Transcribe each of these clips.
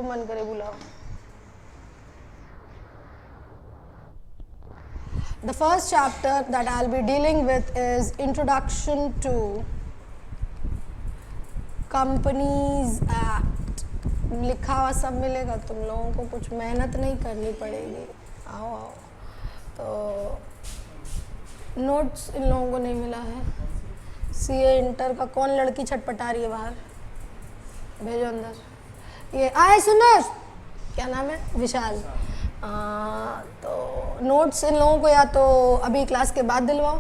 जिनको मन करे बुलाओ। The first chapter that I'll be dealing with is Introduction to Companies Act। लिखा हुआ सब मिलेगा, तुम लोगों को कुछ मेहनत नहीं करनी पड़ेगी। आओ आओ। तो नोट्स इन लोगों को नहीं मिला है। सीए इंटर का कौन लड़की छटपटा रही है बाहर? भेजो अंदर। ये आए सुनस, क्या नाम है? विशाल। तो नोट्स इन लोगों को या तो अभी क्लास के बाद दिलवाओ,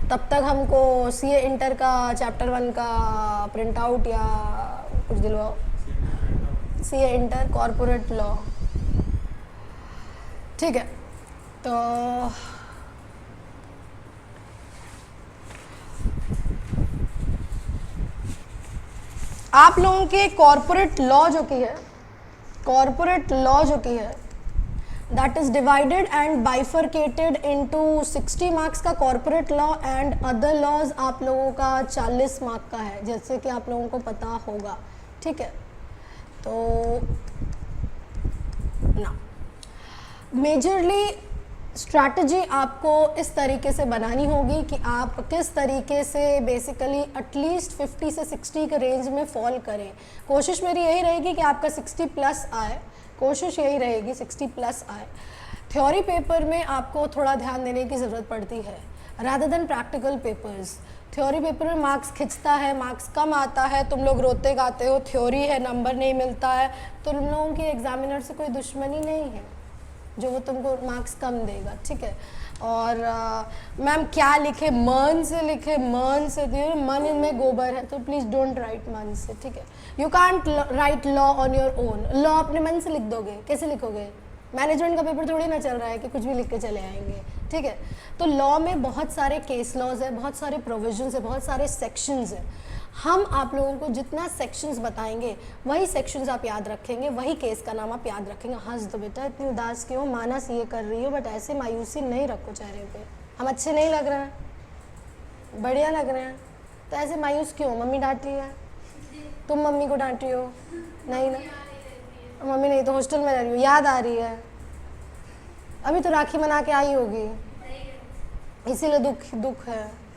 तब तक हमको सीए इंटर का चैप्टर 1 का प्रिंट आउट या कुछ दिलवाओ। सीए इंटर कॉर्पोरेट लॉ, ठीक है। तो आप लोगों के कॉर्पोरेट लॉ जो की है, कॉर्पोरेट लॉ जो की है, that is divided and bifurcated into 60 marks का corporate law and other laws आप लोगों का 40 मार्क का है, जैसे कि आप लोगों को पता होगा, ठीक है। तो ना मेजरली स्ट्रैटेजी आपको इस तरीके से बनानी होगी कि आप किस तरीके से बेसिकली एटलीस्ट 50 से 60 के रेंज में फॉल करें। कोशिश मेरी यही रहेगी कि आपका 60 प्लस आए, कोशिश यही रहेगी 60 प्लस आए। थ्योरी पेपर में आपको थोड़ा ध्यान देने की ज़रूरत पड़ती है rather than practical papers. Theory paper में मार्क्स खिंचता है, मार्क्स कम आता है, तुम लोग रोते गाते हो, थ्योरी है नंबर नहीं मिलता है, तो तुम लोगों की एग्जामिनर से कोई दुश्मनी नहीं है जो वो तुमको मार्क्स कम देगा, ठीक है। और मैम क्या लिखे, मन से लिखे, मन से दिए, मन इनमें गोबर है, तो प्लीज़ डोंट राइट मन से, ठीक है। You can't right law on your own. Law अपने मन से लिख दोगे, कैसे लिखोगे? मैनेजमेंट का पेपर थोड़ी ना चल रहा है कि कुछ भी लिख के चले आएंगे, ठीक है। तो लॉ में बहुत सारे केस लॉज है, बहुत सारे प्रोविजंस है, बहुत सारे सेक्शंस है। हम आप लोगों को जितना सेक्शंस बताएंगे वही सेक्शंस आप याद रखेंगे, वही केस का नाम आप याद रखेंगे। हंस दो बेटा, इतनी उदास क्यों? मानस ये कर रही हो, बट ऐसे मायूसी नहीं रखो चेहरे पे। हम अच्छे नहीं लग रहे हैं? बढ़िया लग रहे हैं, तो ऐसे मायूस क्यों? मम्मी डांट रही है? तुम मम्मी को डांट रही हो? नहीं ना, मम्मी नहीं तो हॉस्टल में रह रही हो, याद आ रही है। अभी तो राखी मना के आई होगी, इसीलिए दुख है।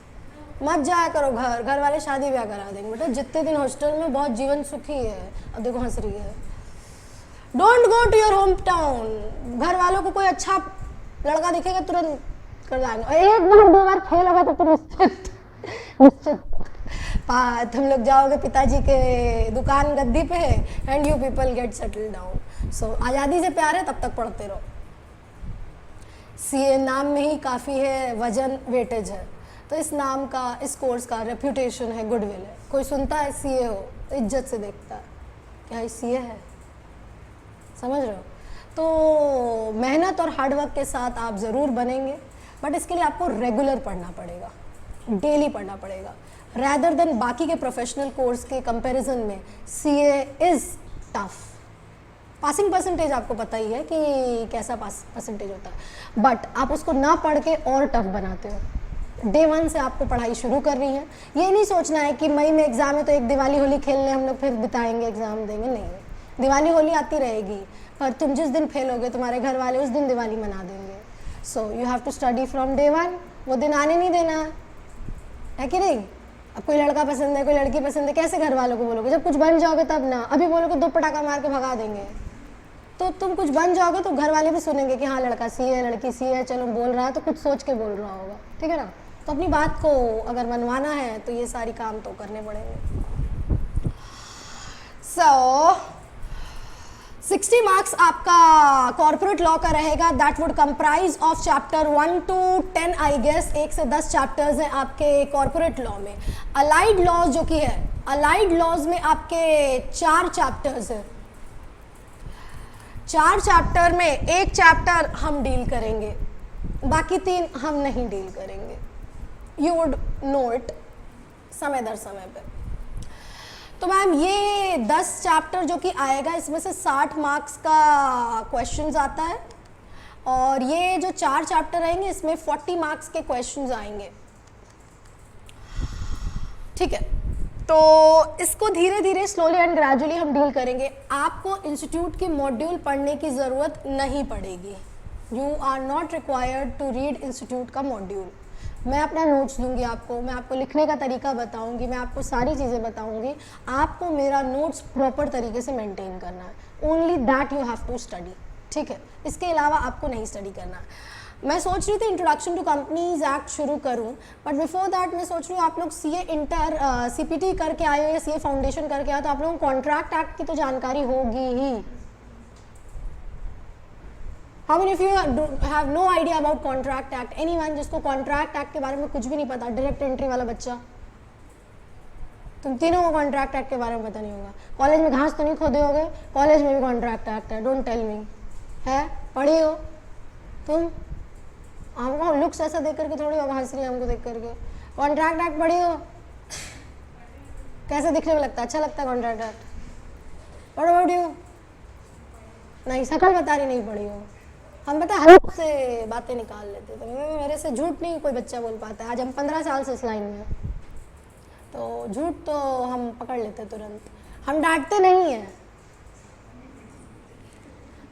मत जाया करो घर, घर वाले शादी ब्याह करा देंगे बेटा। जितने दिन हॉस्टल में बहुत जीवन सुखी है। अब देखो हंस रही है। Don't go to your home town. घर वालों को कोई अच्छा लड़का दिखेगा तुरंत कर जाएंगे, एक बार 2 बार फेल होगा तो तुम निश्चित तुम लोग जाओगे पिताजी के दुकान गद्दी पे and you people get settle down. So आज़ादी से प्यार है तब तक पढ़ते रहो। सीए नाम में ही काफ़ी है वजन, वेटेज है, तो इस नाम का, इस कोर्स का रेप्यूटेशन है, गुडविल है। कोई सुनता है सीए हो तो इज्जत से देखता है, क्या सीए है, समझ रहे हो? तो मेहनत और हार्डवर्क के साथ आप ज़रूर बनेंगे, बट इसके लिए आपको रेगुलर पढ़ना पड़ेगा, डेली पढ़ना पड़ेगा। रैदर देन बाकी के प्रोफेशनल कोर्स के कंपैरिजन में CA is tough. Passing percentage आपको पता ही है कि कैसा परसेंटेज होता है, बट आप उसको ना पढ़ के और टफ बनाते हो। डे 1 से आपको पढ़ाई शुरू कर रही है। ये नहीं सोचना है कि मई में एग्ज़ाम है तो एक दिवाली होली खेलने हम लोग फिर बिताएंगे, एग्ज़ाम देंगे, नहीं। दिवाली होली आती रहेगी, पर तुम जिस दिन फेल होगे तुम्हारे घर वाले उस दिन दिवाली मना देंगे। So you have to study from day 1। वो दिन आने नहीं देना है कि नहीं? अब कोई लड़का पसंद है, कोई लड़की पसंद है, कैसे घर वालों को बोलोगे? जब कुछ बन जाओगे तब ना। अभी बोलोगे 2 पटाखा मार के भगा देंगे, तो तुम कुछ बन जाओगे तो घर वाले भी सुनेंगे कि हाँ लड़का सी है, लड़की सी है, चलो बोल रहा है तो कुछ सोच के बोल रहा होगा, ठीक है ना। तो अपनी बात को अगर मनवाना है तो ये सारी काम तो करने पड़ेंगे। सो 60 मार्क्स आपका कॉर्पोरेट लॉ का रहेगा। That would comprise of chapter 1 to 10 I guess. 1 से 10 चैप्टर्स हैं आपके कॉर्पोरेट लॉ में। अलाइड लॉज जो कि है, अलाइड लॉज में आपके 4 चैप्टर्स हैं। 4 चैप्टर में एक चैप्टर हम डील करेंगे, बाकी 3 हम नहीं डील करेंगे। यू वुड नो इट समय दर समय पे। तो मैम ये 10 चैप्टर जो कि आएगा इसमें से 60 मार्क्स का क्वेश्चंस आता है, और ये जो 4 चैप्टर आएंगे इसमें 40 मार्क्स के क्वेश्चंस आएंगे, ठीक है। तो इसको धीरे धीरे स्लोली एंड ग्रेजुअली हम डील करेंगे। आपको इंस्टीट्यूट की मॉड्यूल पढ़ने की ज़रूरत नहीं पड़ेगी। You are not required to read institute का मॉड्यूल। मैं अपना नोट्स दूंगी आपको, मैं आपको लिखने का तरीका बताऊंगी, मैं आपको सारी चीज़ें बताऊंगी। आपको मेरा नोट्स प्रॉपर तरीके से मेंटेन करना है। Only that you have to study, ठीक है। इसके अलावा आपको नहीं स्टडी करना है। मैं सोच रही थी इंट्रोडक्शन टू कंपनीज एक्ट शुरू करूं, बट बिफोर दैट मैं सोच रही हूँ आप लोग सीए इंटर सीपीटी करके आए हो या सीए फाउंडेशन करके आए, तो आप लोगों को कॉन्ट्रैक्ट एक्ट की तो जानकारी होगी ही। How many of you have no idea about contract act? Anyone जिसको कॉन्ट्रैक्ट एक्ट के बारे में कुछ भी नहीं पता? डायरेक्ट एंट्री वाला बच्चा, तुम तीनों को कॉन्ट्रैक्ट एक्ट के बारे में पता नहीं होगा। कॉलेज में घास तो नहीं खोदे होगे, कॉलेज में भी कॉन्ट्रैक्ट एक्ट है। डोंट टेल मी, है पढ़ी हो तुम? हमको लुक्स ऐसा देख करके थोड़ी हंस रही है हमको देख करके। कॉन्ट्रैक्ट एक्ट पढ़ी हो? कैसे दिखने में लगता है? अच्छा लगता है कॉन्ट्रैक्ट एक्ट? पढ़ो पढ़ी हो? नहीं, शकल बता रही नहीं पढ़ी हो। हम पता हल्क से बातें निकाल लेते, तो मेरे से झूठ नहीं कोई बच्चा बोल पाता है। आज हम 15 साल से इस लाइन में, तो झूठ तो हम पकड़ लेते तुरंत। हम डांटते नहीं हैं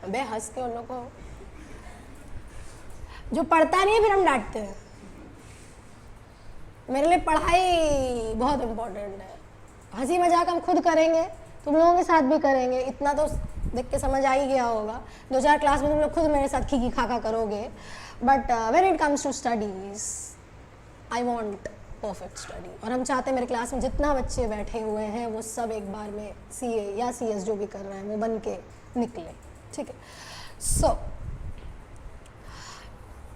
बे, हंस के उन लोग को, जो पढ़ता नहीं है फिर हम डांटते हैं। मेरे लिए पढ़ाई बहुत इम्पोर्टेंट है। हंसी मजाक हम खुद करेंगे, तुम लोगों के साथ भी करेंगे, इतना तो देख के समझ आ ही गया होगा। 2-4 क्लास में तुम लोग खुद मेरे साथ खीखी खाखा करोगे, but when it comes to studies I want perfect study. और हम चाहते हैं मेरे क्लास में जितना बच्चे बैठे हुए हैं वो सब एक बार में सीए या सीएस जो भी कर रहे हैं वो बन के निकले, ठीक है। सो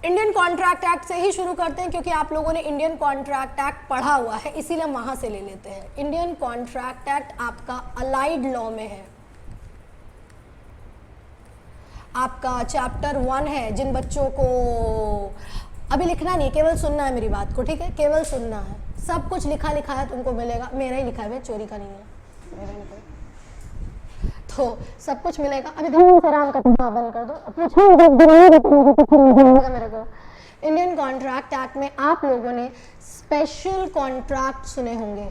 इंडियन कॉन्ट्रैक्ट एक्ट से ही शुरू करते हैं, क्योंकि आप लोगों ने इंडियन कॉन्ट्रैक्ट एक्ट पढ़ा हुआ है, इसीलिए हम वहां से ले लेते हैं। इंडियन कॉन्ट्रैक्ट एक्ट आपका अलाइड लॉ में है। आपका चैप्टर 1 है। जिन बच्चों को अभी लिखना नहीं, केवल सुनना है मेरी बात को, ठीक है, केवल सुनना है। सब कुछ लिखा लिखा है तुमको मिलेगा, मेरा ही लिखा है, चोरी का नहीं है, मेरा नहीं है। तो सब कुछ मिलेगा। अभी धीरे से आराम का बंद कर दो, मेरे को। इंडियन कॉन्ट्रैक्ट एक्ट में आप लोगों ने स्पेशल कॉन्ट्रैक्ट सुने होंगे।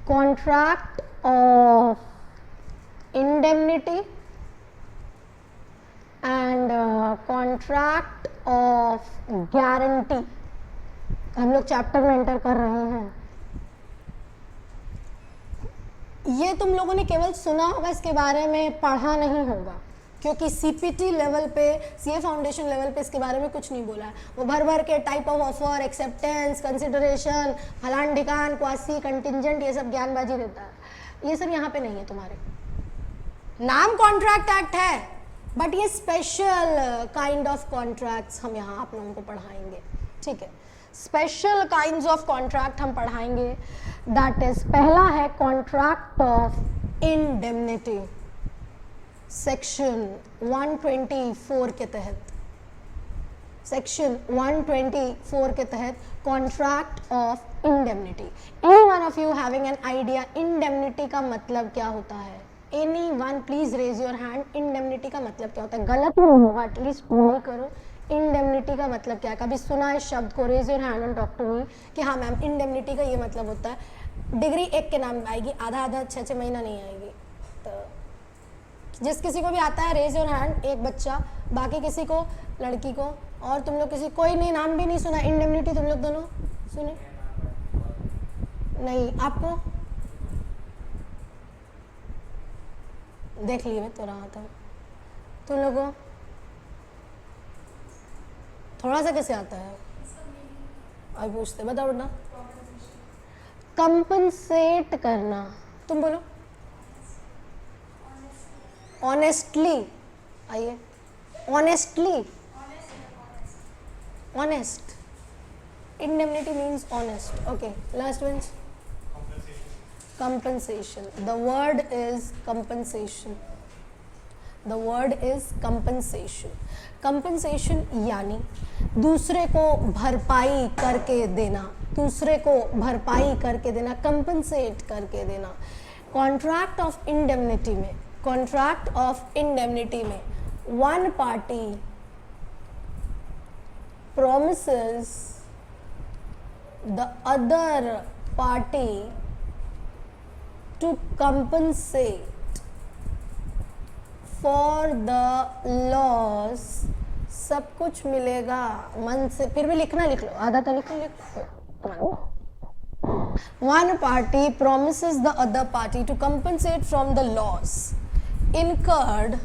Contract of indemnity and contract of guarantee हम लोग चैप्टर में एंटर कर रहे हैं। ये तुम लोगों ने केवल सुना होगा, इसके बारे में पढ़ा नहीं होगा, क्योंकि सीपीटी लेवल पे, सीए फाउंडेशन लेवल पे इसके बारे में कुछ नहीं बोला है। वो भर भर के type of offer, acceptance, consideration, फलान ढिकान, क्वासी, कंटिजेंट, ये सब ज्ञानबाजी देता है। ये सब यहाँ पे नहीं है तुम्हारे। नाम कॉन्ट्रैक्ट एक्ट है, बट ये स्पेशल काइंड ऑफ कॉन्ट्रैक्ट्स हम यहाँ आप लोगों को पढ़ाएंगे, ठीक है। स्पेशल काइंड्स ऑफ कॉन्ट्रैक्ट हम पढ़ाएंगे। दैट इज, पहला है कॉन्ट्रैक्ट ऑफ इंडेमनिटी, सेक्शन 124 के तहत। सेक्शन 124 के तहत contract of indemnity. Anyone of you having an idea indemnity का मतलब क्या होता है? Anyone please raise your hand. Indemnity का मतलब क्या होता है? गलत नहीं होगा, एटलीस्ट नहीं करो। इंडेमनिटी का मतलब क्या है? कभी सुना इस शब्द को? Raise your hand and talk to me कि हाँ मैम इंडेमनिटी का ये मतलब होता है। डिग्री एक के नाम आएगी, आधा आधा 6-6 महीना नहीं आएगी। तो जिस किसी को भी आता है रेज योर हैंड, एक बच्चा, बाकी किसी को, लड़की को, और तुम लोग किसी, कोई नहीं, नाम भी नहीं सुना इंडेमनिटी? तुम लोग दोनों सुने नहीं? आपको देख लिए तो रहा था। तुम लोगों थोड़ा सा कैसे आता है? अब पूछते, बताओ ना। कंपनसेट करना, तुम बोलो। ऑनेस्टली, आइए, honestly, honest. Indemnity means honest. Okay, last bench. compensation. The word is compensation. The word is compensation. Compensation यानी दूसरे को भरपाई करके देना, दूसरे को भरपाई करके देना, compensate करके देना। Contract of indemnity में, contract of indemnity में one party promises the other party to compensate for the loss, सब कुछ मिलेगा मन से, फिर भी लिखना लिख लो, आधा तो लिख लो। One party promises the other party to compensate from the loss incurred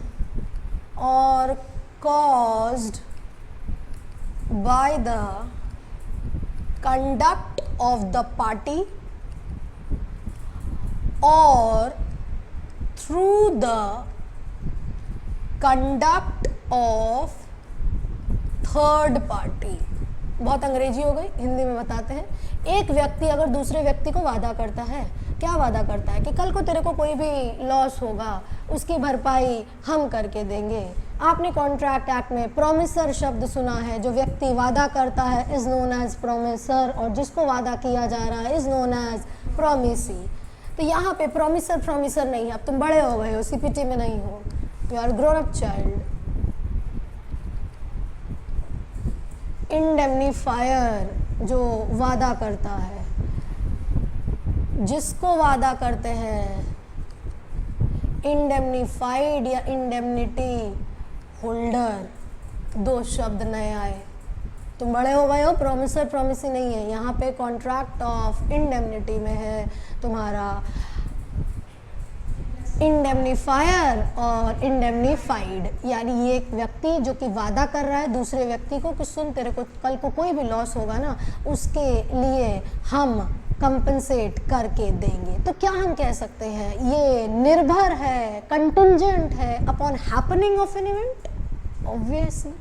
or caused by the conduct of the party or through the conduct of third party. बहुत अंग्रेजी हो गई, हिंदी में बताते हैं। एक व्यक्ति अगर दूसरे व्यक्ति को वादा करता है, क्या वादा करता है कि कल को तेरे को कोई भी लॉस होगा उसकी भरपाई हम करके देंगे। आपने कॉन्ट्रैक्ट एक्ट में प्रोमिसर शब्द सुना है, जो व्यक्ति वादा करता है इज नोन एज प्रोमिसर, और जिसको वादा किया जा रहा है इज नोन एज प्रोमिसी। तो यहाँ पे प्रोमिसर नहीं है, अब तुम बड़े हो गए हो, सीपीटी में नहीं हो, you are grown up child. Indemnifier जो वादा करता है, जिसको वादा करते हैं, इंडेमनीफाइड या इंडेमनिटी होल्डर, दो शब्द नए आए। तुम बड़े हो गए हो, प्रोमिसर प्रोमिसी नहीं है, यहाँ पे कॉन्ट्रैक्ट ऑफ इंडेमनिटी में है तुम्हारा इंडेमनीफायर और इंडेमनीफाइड। यानी ये एक व्यक्ति जो कि वादा कर रहा है दूसरे व्यक्ति को कि सुन तेरे को कल को कोई भी लॉस होगा ना, उसके लिए हम कंपनसेट करके देंगे। तो क्या हम कह सकते हैं, ये निर्भर है, कंटिंजेंट है upon happening of an event. Obviously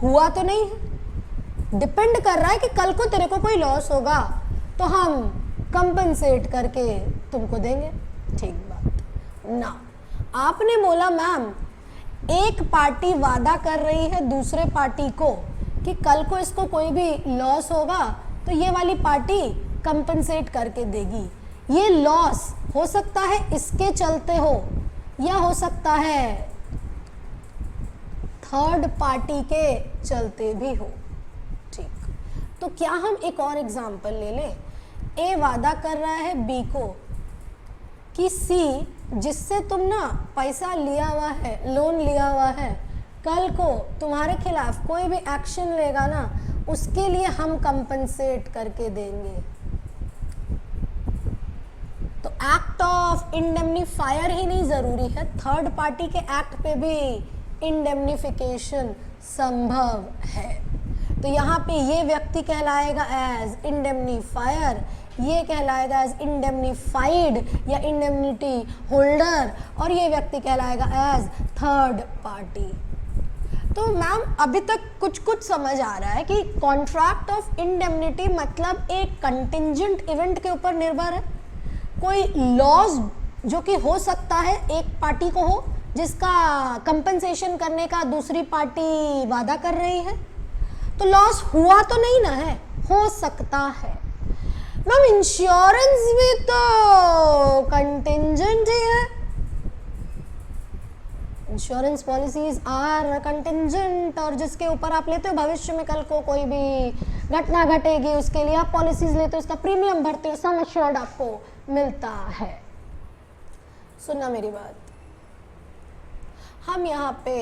हुआ तो नहीं है, डिपेंड कर रहा है कि कल को तेरे को कोई लॉस होगा तो हम कंपनसेट करके तुमको देंगे। ठीक बात ना। आपने बोला मैम एक पार्टी वादा कर रही है दूसरे पार्टी को कि कल को इसको कोई भी लॉस होगा तो ये वाली पार्टी कंपनसेट करके देगी। ये लॉस हो सकता है इसके चलते हो या हो सकता है थर्ड पार्टी के चलते भी हो। ठीक, तो क्या हम एक और एग्जांपल ले लें। ए वादा कर रहा है बी को कि सी जिससे तुम ना पैसा लिया हुआ है, लोन लिया हुआ है, कल को तुम्हारे खिलाफ कोई भी एक्शन लेगा ना उसके लिए हम कंपनसेट करके देंगे। तो एक्ट ऑफ इंडेमनीफायर ही नहीं जरूरी है, थर्ड पार्टी के एक्ट पे भी इंडेमनिफिकेशन संभव है। तो यहाँ पे ये व्यक्ति कहलाएगा एज इंडेमनीफायर, ये कहलाएगा एज इंडेमनीफाइड या इंडेमनिटी होल्डर, और ये व्यक्ति कहलाएगा एज थर्ड पार्टी। तो मैम अभी तक कुछ कुछ समझ आ रहा है कि कॉन्ट्रैक्ट ऑफ इंडेमनिटी मतलब एक कंटिंजेंट इवेंट के ऊपर निर्भर है, कोई लॉस जो कि हो सकता है एक पार्टी को हो जिसका कंपनसेशन करने का दूसरी पार्टी वादा कर रही है। तो लॉस हुआ तो नहीं ना है, हो सकता है। मैम इंश्योरेंस भी तो कंटिंजेंट ही है, इंश्योरेंस पॉलिसीज आर कंटिंजेंट, और जिसके ऊपर आप लेते हो भविष्य में कल को कोई भी घटना घटेगी उसके लिए आप पॉलिसीज लेते हो, उसका प्रीमियम भरते हो, सम एश्योर्ड आपको मिलता है। सुनना मेरी बात, हम यहाँ पे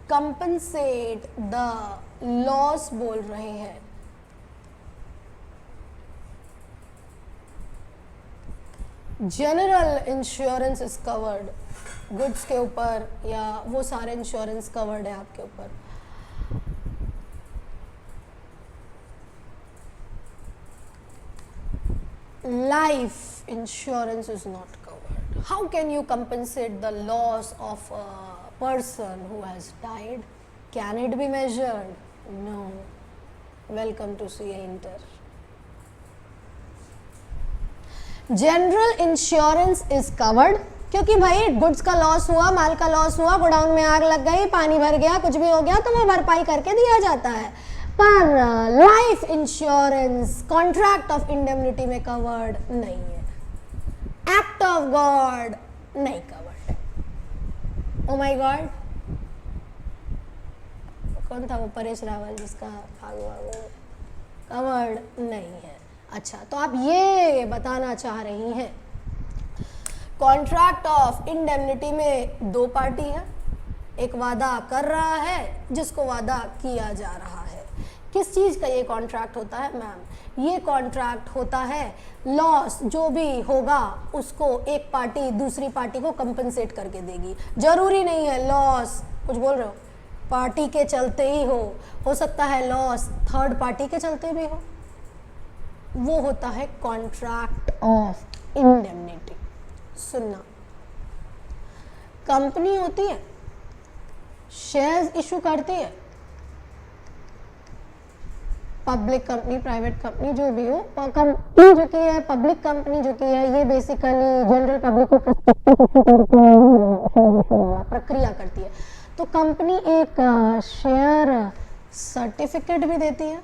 कंपनसेट द लॉस बोल रहे हैं। General insurance is covered, goods के ऊपर या वो सारे इंश्योरेंस कवर्ड है आपके ऊपर। Life insurance is not covered. How can you compensate the loss of a person who has died? Can it be measured? No. Welcome to CA Inter. General insurance is covered, क्योंकि भाई goods का loss हुआ, माल का loss हुआ, godown में आग लग गई, पानी भर गया, कुछ भी हो गया तो वो भरपाई करके दिया जाता है। पर life insurance contract of indemnity में कवर्ड नहीं है, एक्ट ऑफ गॉड नहीं कवर्ड है। ओ माय गॉड, कौन था वो, परेश रावल जिसका भागवा वो कवर्ड नहीं है। अच्छा, तो आप ये बताना चाह रही हैं कॉन्ट्रैक्ट ऑफ इंडेमनिटी में दो पार्टी है, एक वादा कर रहा है जिसको वादा किया जा रहा है। किस चीज़ का ये कॉन्ट्रैक्ट होता है मैम? ये कॉन्ट्रैक्ट होता है लॉस जो भी होगा उसको एक पार्टी दूसरी पार्टी को कंपनसेट करके देगी। जरूरी नहीं है लॉस, कुछ बोल रहे हो, पार्टी के चलते ही हो सकता है लॉस थर्ड पार्टी के चलते भी हो। वो होता है कॉन्ट्रैक्ट ऑफ इंडेमनिटी। सुनना, कंपनी होती है, शेयर्स इशू करती है, पब्लिक कंपनी, प्राइवेट कंपनी जो भी हो, कंपनी जो की है, पब्लिक कंपनी जो की है, ये बेसिकली जनरल पब्लिक को प्रस्पेक्टस इशू करके प्रक्रिया करती है। तो कंपनी एक शेयर सर्टिफिकेट भी देती है।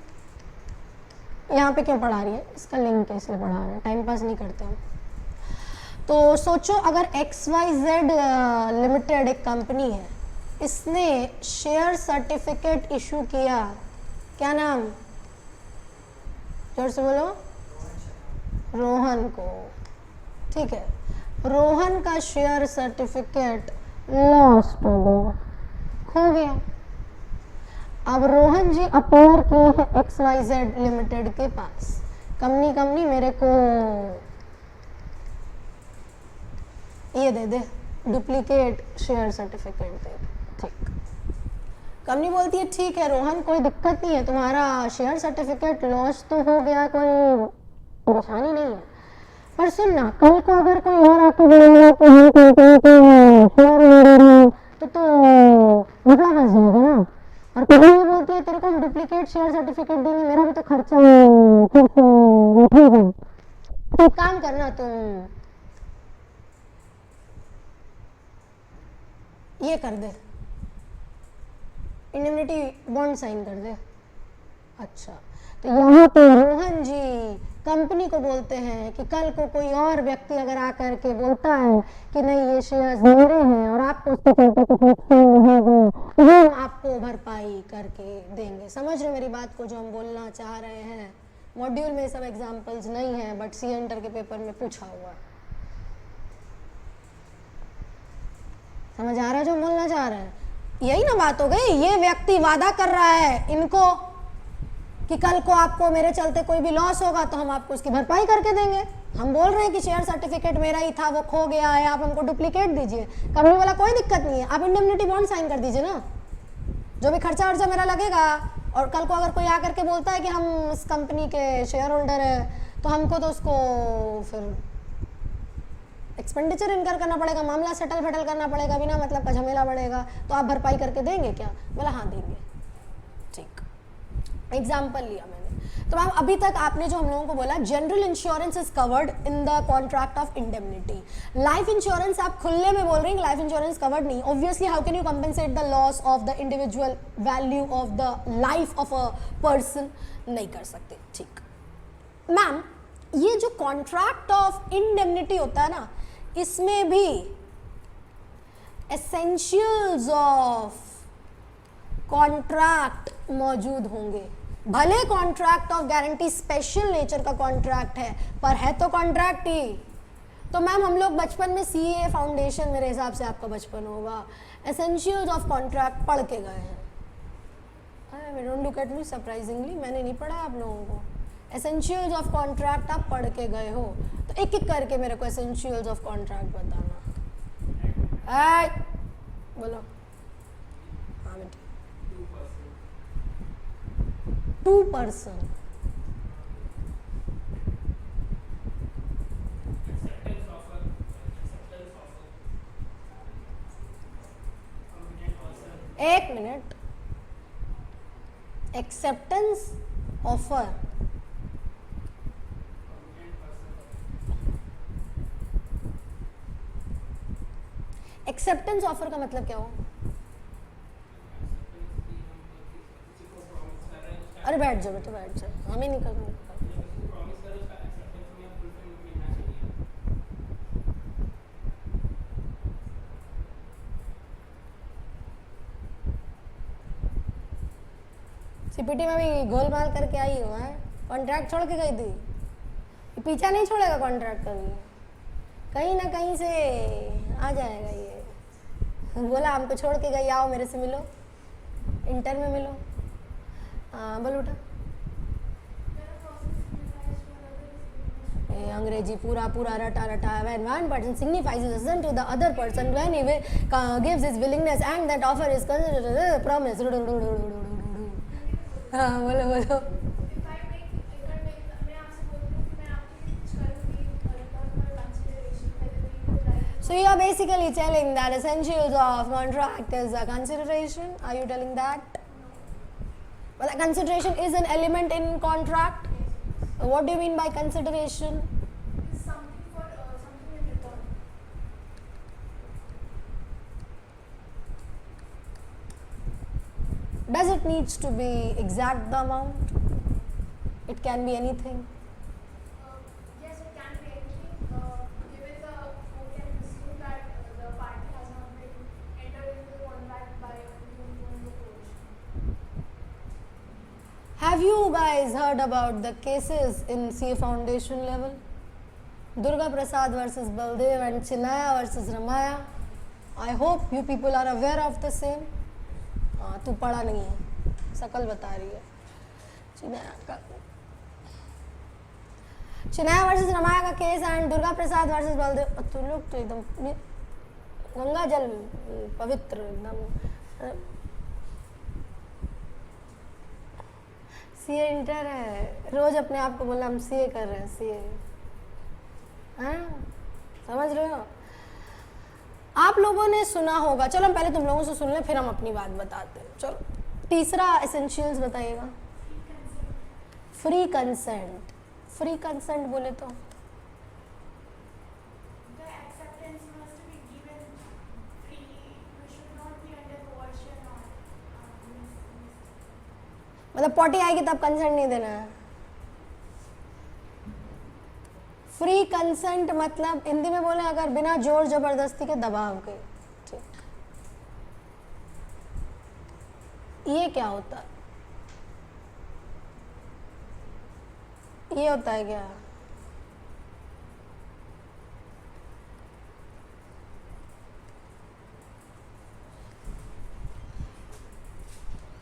यहाँ पे क्यों पढ़ा रही है, इसका लिंक है इसलिए पढ़ा रहे हैं, टाइम पास नहीं करते हम। तो सोचो अगर XYZ लिमिटेड एक कंपनी है, इसने शेयर सर्टिफिकेट इशू किया, क्या नाम, जोर से बोलो, रोहन को, ठीक है। रोहन का शेयर सर्टिफिकेट लॉस्ट हो गया, खो गया। अब रोहन जी अपीयर किए हैं XYZ लिमिटेड के पास, कंपनी मेरे को ये दे दे, डुप्लीकेट शेयर सर्टिफिकेट दे, ठीक। कंपनी बोलती है ठीक है रोहन, कोई दिक्कत नहीं है, तुम्हारा शेयर सर्टिफिकेट लॉस तो हो गया, कोई परेशानी नहीं है, पर सुनना, कल को अगर कोई और आके बोलेगा कि हम शेयर होल्डर हैं तो मसला फंस जाएगा ना। और कंपनी ये बोलती है तेरे को हम डुप्लीकेट शेयर सर्टिफिकेट देंगे, मेरा भी तो खर्चा उठेगा। तो काम करना, तुम ये कर दे, इंडेमनिटी बॉन्ड साइन कर दे। अच्छा, तो यहाँ पे रोहन जी कंपनी को बोलते हैं कि कल को कोई और व्यक्ति अगर आकर के बोलता है कि नहीं ये शेयर्स मेरे हैं और आपको उसके चलते कुछ नुकसान होगा, तो हम आपको भरपाई करके देंगे। समझ रहे मेरी बात को, जो हम बोलना चाह रहे हैं? मॉड्यूल में सब एग्जाम्पल्स नहीं है, बट सी इंटर के पेपर में पूछा हुआ। समझ आ रहा है जो बोलना चाह रहे हैं? यही ना बात हो गई। ये व्यक्ति वादा कर रहा है इनको कि कल को आपको मेरे चलते कोई भी लॉस होगा तो हम आपको उसकी भरपाई करके देंगे। हम बोल रहे हैं कि शेयर सर्टिफिकेट मेरा ही था, वो खो गया है, आप हमको डुप्लीकेट दीजिए। कंपनी वाला कोई दिक्कत नहीं है, आप इंडेमनिटी बॉन्ड साइन कर दीजिए ना, जो भी खर्चा वर्चा मेरा लगेगा। और कल को अगर कोई आकर के बोलता है कि हम इस कंपनी के शेयर होल्डर है तो हमको तो उसको फिर एक्सपेंडिचर इनकर करना पड़ेगा, मामला सेटल फेटल करना पड़ेगा, बिना मतलब का झमेला बढ़ेगा। तो आप भरपाई करके देंगे क्या? बोला हाँ देंगे, ठीक। एग्जाम्पल लिया मैंने। तो मैम अभी तक आपने जो हम लोगों को बोला, general insurance is covered in the contract of indemnity. Life insurance आप खुले में बोल रहे हैं कि लाइफ इंश्योरेंस कवर्ड नहीं। Obviously how can you compensate the loss of the individual value of the life of a person? नहीं कर सकते, ठीक। मैम ये जो कॉन्ट्रैक्ट ऑफ इंडेमनिटी होता है ना, इसमें भी एसेंशियल्स ऑफ कॉन्ट्रैक्ट मौजूद होंगे। भले contract of guarantee special nature का कॉन्ट्रैक्ट है, पर है तो कॉन्ट्रैक्ट ही। तो मैम हम लोग बचपन में CA फाउंडेशन, मेरे हिसाब से आपका बचपन होगा, एसेंशियल्स ऑफ कॉन्ट्रैक्ट पढ़ के गए हैं। Don't look at me surprisingly, मैंने नहीं पढ़ा आप लोगों को। एसेंशियल्स ऑफ कॉन्ट्रैक्ट आप पढ़ के गए हो, तो एक एक करके मेरे को एसेंशियल्स ऑफ कॉन्ट्रैक्ट बताना। बोलो। हाँ बेटा। 2%। एक minute. Acceptance offer, acceptance offer का मतलब क्या हो? अरे बैठ जाओ बेटा, बैठ जाओ, हमें नहीं करना। CPT में भी गोलमाल करके आई हो है, कॉन्ट्रैक्ट छोड़ के गई थी। पीछा नहीं छोड़ेगा कॉन्ट्रैक्ट कभी, कहीं ना कहीं से आ जाएगा ये। बोला हमको छोड़ के गई, आओ मेरे से मिलो, इंटर में मिलो। बोल उठा। अंग्रेजी पूरा पूरा रटा रटा। When one person signifies his assent to the other person when he gives his willingness and that offer is considered promise. हाँ बोलो बोलो। So you are basically telling that essentials of contract is a consideration. Are you telling that? Well, the consideration is an element in contract. What do you mean by consideration? It's something for something in return. Does it needs to be exact the amount? It can be anything. Yes, it can be anything. Given the who can assume that the party has not been entered into the contract by doing the provision. Have you guys heard about the cases in CA foundation level? Durga Prasad versus Baldev and Chinaya versus Ramaya. I hope you people are aware of the same. तू पढ़ा नहीं है, शकल बता रही है। चिनाया versus Ramya का case and Durga Prasad versus Baldev. तुम लोग तो एकदम गंगा जल पवित्र एकदम। सीए इंटर है, रोज अपने आप को बोला हम सीए कर रहे हैं, सीए। हाँ समझ रहे हो? आप लोगों ने सुना होगा, चलो हम पहले तुम लोगों से सुन लें फिर हम अपनी बात बताते हैं। चलो तीसरा एसेंशियल्स बताइएगा। Free consent. फ्री कंसेंट बोले तो The acceptance must be given freely. We should not be under coercion or मतलब पॉटी आएगी तब कंसेंट नहीं देना है। फ्री कंसेंट मतलब हिंदी में बोले अगर बिना जोर जबरदस्ती के दबाव के। ठीक, ये क्या होता है? ये होता है क्या?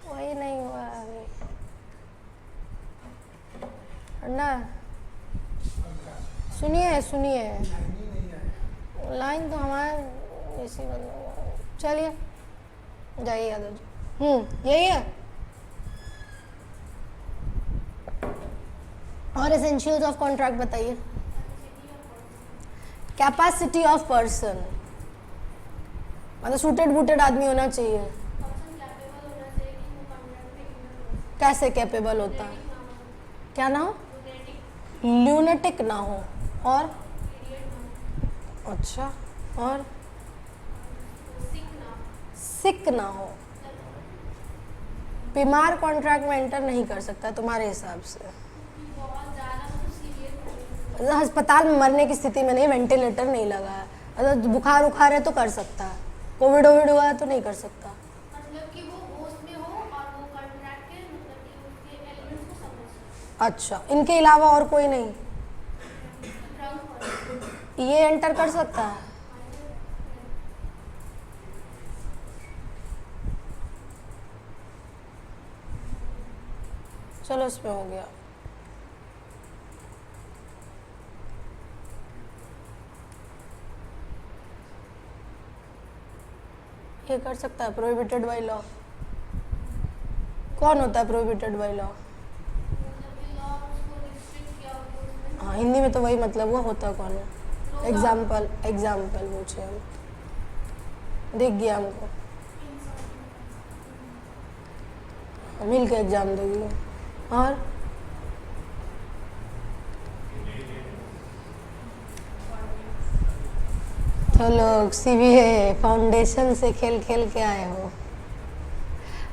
वही नहीं हुआ अभी ना। सुनिए सुनिए, लाइन तो हमारे इसी बंद। चलिए जाइए यादव जी। यही है। और एसेंशियल्स ऑफ कॉन्ट्रैक्ट बताइए। कैपेसिटी ऑफ पर्सन मतलब सूटेड बूटेड आदमी होना चाहिए। कैसे कैपेबल होता है? क्या ना हो? ल्यूनेटिक ना हो और अच्छा और सिक ना हो। बीमार कॉन्ट्रैक्ट में एंटर नहीं कर सकता तुम्हारे हिसाब से। अस्पताल में मरने की स्थिति में नहीं, वेंटिलेटर नहीं लगा है, अगर बुखार उखार है तो कर सकता है, कोविड ओविड हुआ है तो नहीं कर सकता। मतलब कि वो होश में हो और वो कॉन्ट्रैक्ट के मतलब कि उसके एलिमेंट्स को समझ। अच्छा, इनके अलावा और कोई नहीं ये एंटर कर सकता है? चलो इसमें हो गया। ये कर सकता है प्रोहिबिटेड बाय लॉ। कौन होता है प्रोहिबिटेड बाय लॉ? हाँ हिंदी में तो वही मतलब हुआ, होता कौन है? एग्जाम्पल पूछे हम, दिख गया हमको, मिल के एग्जाम दोगी। और तो लोग सीबीए फाउंडेशन से खेल खेल के आए हो।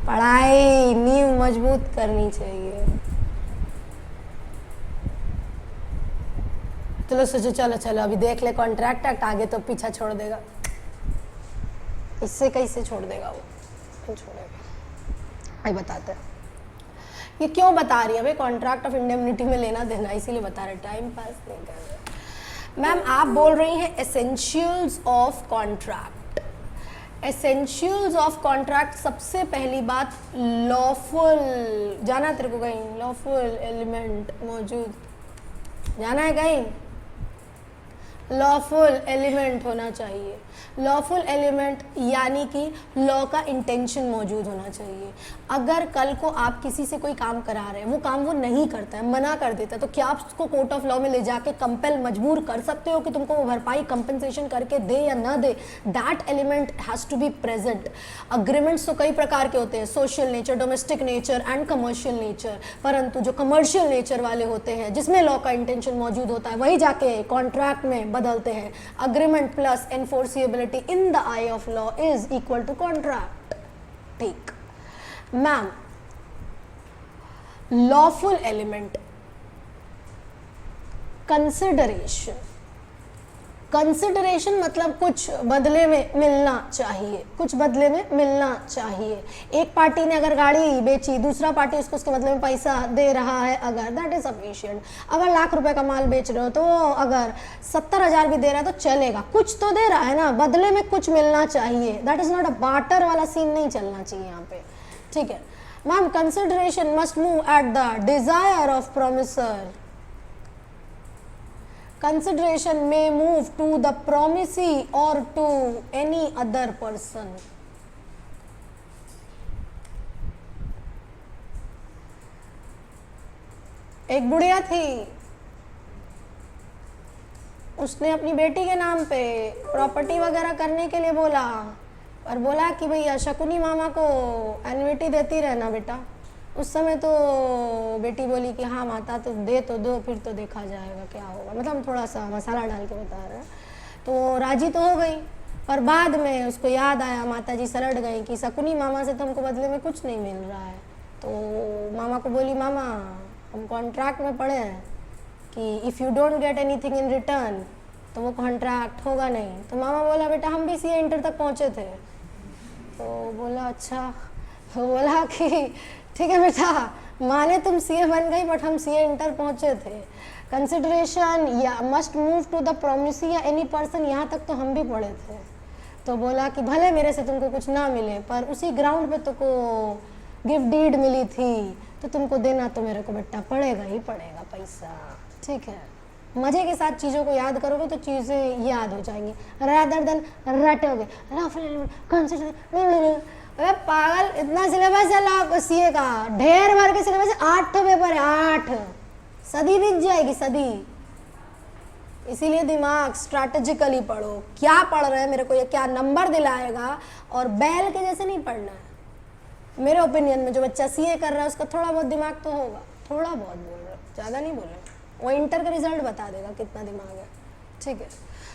पढ़ाई नींव मजबूत करनी चाहिए। चलो सोचो, चलो चलो अभी देख ले कॉन्ट्रैक्ट एक्ट, आगे तो पीछा छोड़ देगा। इससे कैसे छोड़ देगा वो? नहीं छोड़ेगा। आई बताते हैं। ये क्यों बता रही है भाई, कॉन्ट्रैक्ट ऑफ इंडेमनिटी में लेना देना, इसीलिए बता रहे, टाइम पास नहीं कर रहे। मैम आप बोल रही हैं essentials of contract. Essentials of contract, सबसे पहली बात लॉफुल, जाना तेरे को कहीं, लॉफुल एलिमेंट मौजूद, जाना है कहीं, लॉफुल एलिमेंट होना चाहिए। लॉफुल एलिमेंट यानी कि लॉ का इंटेंशन मौजूद होना चाहिए। अगर कल को आप किसी से कोई काम करा रहे हैं, वो काम वो नहीं करता है, मना कर देता है, तो क्या आप उसको कोर्ट ऑफ लॉ में ले जाके कंपेल, मजबूर कर सकते हो कि तुमको वो भरपाई कंपनसेशन करके दे या ना दे? That element has to be present. Agreements तो कई प्रकार के होते हैं, social nature, domestic nature and commercial nature, परंतु जो कमर्शियल नेचर वाले होते हैं जिसमें लॉ का इंटेंशन मौजूद होता है, वही जाके कॉन्ट्रैक्ट में बदलते हैं। Agreement plus enforceability in the eye of law is equal to contract. ठीक ma'am, lawful element, consideration. Consideration मतलब कुछ बदले में मिलना चाहिए, कुछ बदले में मिलना चाहिए। एक पार्टी ने अगर गाड़ी बेची, दूसरा पार्टी उसको उसके बदले में पैसा दे रहा है, अगर दैट इज सफिशिएंट। अगर लाख रुपए का माल बेच रहे हो तो अगर 70,000 भी दे रहा है तो चलेगा, कुछ तो दे रहा है ना, बदले में कुछ मिलना चाहिए। That is not a barter वाला सीन नहीं चलना चाहिए यहाँ पे। ठीक है ma'am, consideration must move at the desire of promisor. Consideration may move to the promisee or to any other person. एक बुढ़िया थी, उसने अपनी बेटी के नाम पे प्रॉपर्टी वगैरह करने के लिए बोला, और बोला कि भैया शकुनी मामा को एन्युटी देती रहना बेटा। उस समय तो बेटी बोली कि हाँ माता तो दो, फिर तो देखा जाएगा क्या होगा, मतलब थोड़ा सा मसाला डाल के बता रहा है। तो राजी तो हो गई, पर बाद में उसको याद आया, माता जी सलट गई कि शकुनी मामा से तो हमको बदले में कुछ नहीं मिल रहा है। तो मामा को बोली, मामा हम कॉन्ट्रैक्ट में पढ़े हैं कि if you don't get anything in return तो वो कॉन्ट्रैक्ट होगा नहीं। तो मामा बोला, बेटा हम भी सीए इंटर तक पहुँचे थे। तो बोला अच्छा, तो बोला कि ठीक है बेटा, माने तुम सीए बन गई बट हम सीए इंटर पहुंचे थे। कंसिडरेशन या must move to the promisee या एनी पर्सन, यहाँ तक तो हम भी पढ़े थे। तो बोला कि भले मेरे से तुमको कुछ ना मिले, पर उसी ग्राउंड पे तुमको गिफ्ट डीड मिली थी, तो तुमको देना तो मेरे को बेटा पड़ेगा ही पड़ेगा पैसा। ठीक है, मजे के साथ चीज़ों को याद करोगे तो चीज़ें याद हो जाएंगी, रादर देन रटोगे। अरे पागल, इतना सिलेबस है लॉ सीए का, ढेर भर के सिलेबस है, 8 पेपर है, 8 सदी बीत जाएगी, सदी। इसीलिए दिमाग स्ट्रैटेजिकली पढ़ो, क्या पढ़ रहे हैं, मेरे को ये क्या नंबर दिलाएगा, और बैल के जैसे नहीं पढ़ना है। मेरे ओपिनियन में जो बच्चा सीए कर रहा है उसका थोड़ा बहुत दिमाग तो होगा, थोड़ा बहुत बोल रहे, ज़्यादा नहीं बोल रहे, वो इंटर का रिजल्ट बता देगा कितना दिमाग है। ठीक है,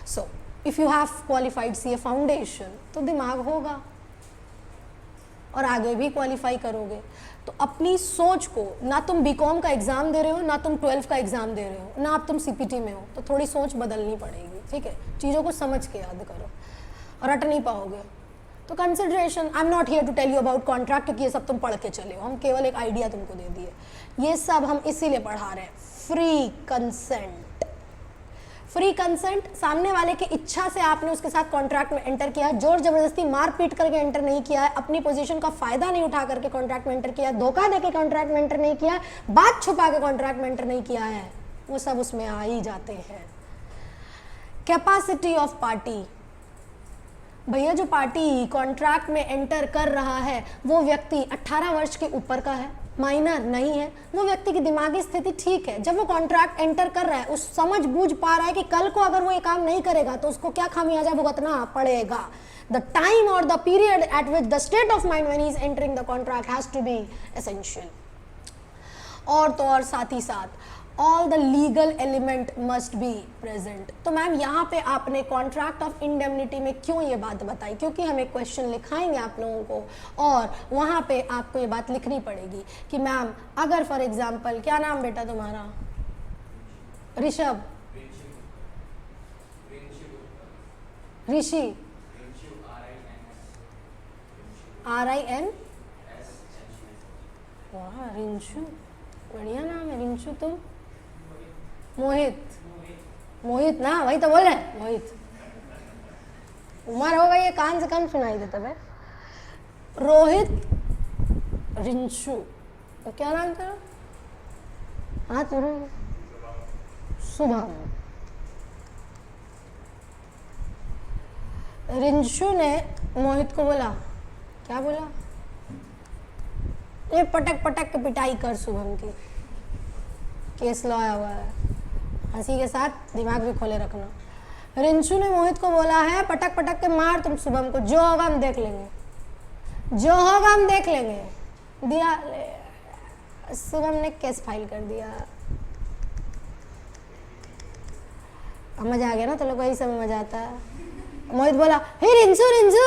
so if you have qualified CA foundation तो दिमाग होगा और आगे भी क्वालिफाई करोगे। तो अपनी सोच को, ना तुम बीकॉम का एग्ज़ाम दे रहे हो, ना तुम 12th का एग्ज़ाम दे रहे हो, ना आप तुम सीपीटी में हो, तो थोड़ी सोच बदलनी पड़ेगी। ठीक है, चीज़ों को समझ के याद करो, रट नहीं पाओगे। तो consideration, I am not here to tell you about contract, क्योंकि ये सब तुम पढ़ के चले हो, हम केवल एक आइडिया तुमको दे दिए। ये सब हम इसीलिए पढ़ा रहे हैं। फ्री कंसेंट, फ्री कंसेंट, सामने वाले की इच्छा से आपने उसके साथ कॉन्ट्रैक्ट में एंटर किया, जोर जबरदस्ती मार पीट करके एंटर नहीं किया है, अपनी पोजीशन का फायदा नहीं उठा करके कॉन्ट्रैक्ट में एंटर किया है, धोखा देके कॉन्ट्रैक्ट में एंटर नहीं किया है, बात छुपा के कॉन्ट्रैक्ट में एंटर नहीं किया है, वो सब उसमें आ ही जाते हैं। कैपेसिटी ऑफ पार्टी, भैया जो पार्टी कॉन्ट्रैक्ट में एंटर कर रहा है वो व्यक्ति 18 वर्ष के ऊपर का है, माइनर नहीं है, वो व्यक्ति की दिमागी स्थिति ठीक है, जब वो कॉन्ट्रैक्ट एंटर कर रहा है उस समझ बूझ पा रहा है कि कल को अगर वो ये काम नहीं करेगा तो उसको क्या खामियाजा भुगतना पड़ेगा। द टाइम और the period at which the state of mind when he is entering the contract has to be essential. और तो और साथ ही साथ all the legal element must be present. तो मैम यहाँ पे आपने कॉन्ट्रैक्ट ऑफ इंडेमनिटी में क्यों ये बात बताई, क्योंकि हम एक क्वेश्चन लिखाएंगे आप लोगों को और वहाँ पे आपको ये बात लिखनी पड़ेगी कि मैम अगर फॉर एग्जांपल, क्या नाम बेटा तुम्हारा, ऋषभ, ऋषि, RIN, वाह रिंशु, बढ़िया नाम है रिंशु। तुम? मोहित। मोहित ना, वही तो बोल रहे हैं, मोहित। उम्र हो गई है, कान से कम सुनाई देता है। रोहित, रिंशु, तो क्या नाम था? हाँ तेरा शुभम। रिंशु ने मोहित को बोला, क्या बोला? ये पटक पटक के पिटाई कर शुभम की, केस लॉया हुआ है। हंसी के साथ दिमाग भी खोले रखना। रिंशु ने मोहित को बोला है, पटक पटक के मार तुम शुभम को, जो होगा हम देख लेंगे, जो होगा हम देख लेंगे। दिया, शुभम ने केस फाइल कर दिया। मजा आ गया ना, तो लोग वही समय मजा आता है। मोहित बोला, हे रिंशु रिंशु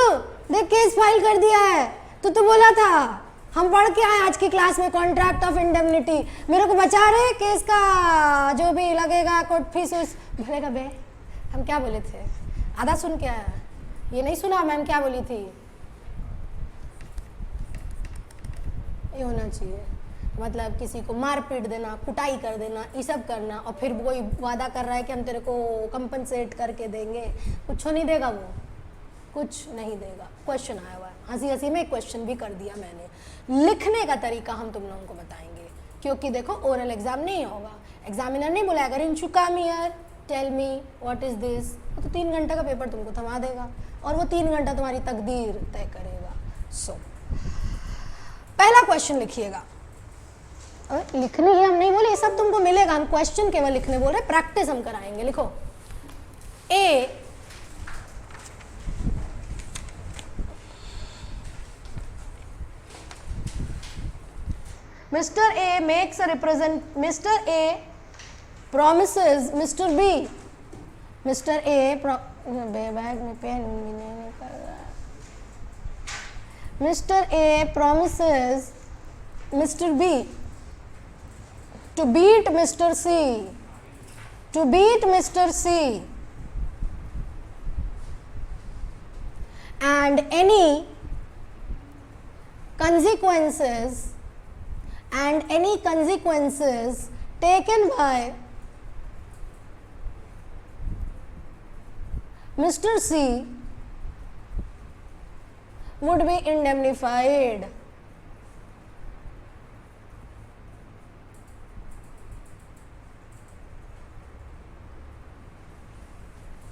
देख केस फाइल कर दिया है, तो बोला था, हम पढ़ के आए आज की क्लास में कॉन्ट्रैक्ट ऑफ इंडेमनिटी, मेरे को बचा रहे, केस का जो भी लगेगा कोर्ट फीस उस भरेगा बे। हम क्या बोले थे? आधा सुन के आया, ये नहीं सुना मैम क्या बोली थी। ये होना चाहिए, मतलब किसी को मार पीट देना, कुटाई कर देना, ये सब करना, और फिर कोई वादा कर रहा है कि हम तेरे को कंपनसेट करके देंगे, कुछ नहीं देगा वो, कुछ नहीं देगा। क्वेश्चन आया हुआ है, हंसी हंसी में क्वेश्चन भी कर दिया मैंने। लिखने का तरीका हम तुम लोगों को बताएंगे, क्योंकि देखो ओरल एग्जाम नहीं होगा, एग्जामिनर नहीं बुलाएगा Rinshu come here tell me what is this, तो 3 घंटे का पेपर तुमको थमा देगा, और वो 3 घंटा तुम्हारी तकदीर तय करेगा। सो पहला क्वेश्चन लिखिएगा। लिखने ही हम नहीं बोले, ये सब तुमको मिलेगा, हम क्वेश्चन केवल लिखने बोल रहे, प्रैक्टिस हम कराएंगे। लिखो, ए Mr. A makes a Mr. A promises Mr. B. Mr. A bag में पेन नहीं निकल रहा। Mr. A promises Mr. B to beat Mr. C. To beat Mr. C. And any consequences taken by Mr. C would be indemnified.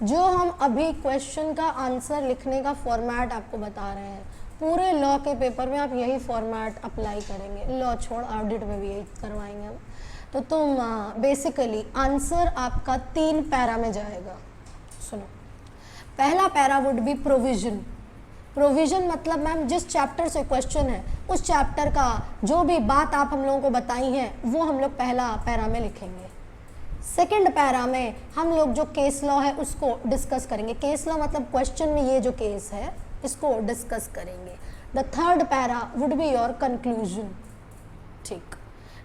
जो हम अभी question का answer लिखने का फॉर्मेट आपको बता रहे हैं, पूरे लॉ के पेपर में आप यही फॉर्मेट अप्लाई करेंगे, लॉ छोड़ ऑडिट में भी यही करवाएंगे हम। तो तुम बेसिकली आंसर आपका 3 पैरा में जाएगा। सुनो, पहला para would B provision. Provision मतलब मैम जिस चैप्टर से क्वेश्चन है उस चैप्टर का जो भी बात आप हम लोगों को बताई है वो हम लोग पहला पैरा में लिखेंगे। सेकंड पैरा में हम लोग जो केस लॉ है उसको डिस्कस करेंगे। केस लॉ मतलब क्वेश्चन में ये जो केस है इसको डिस्कस करेंगे। The third para would be your conclusion. ठीक,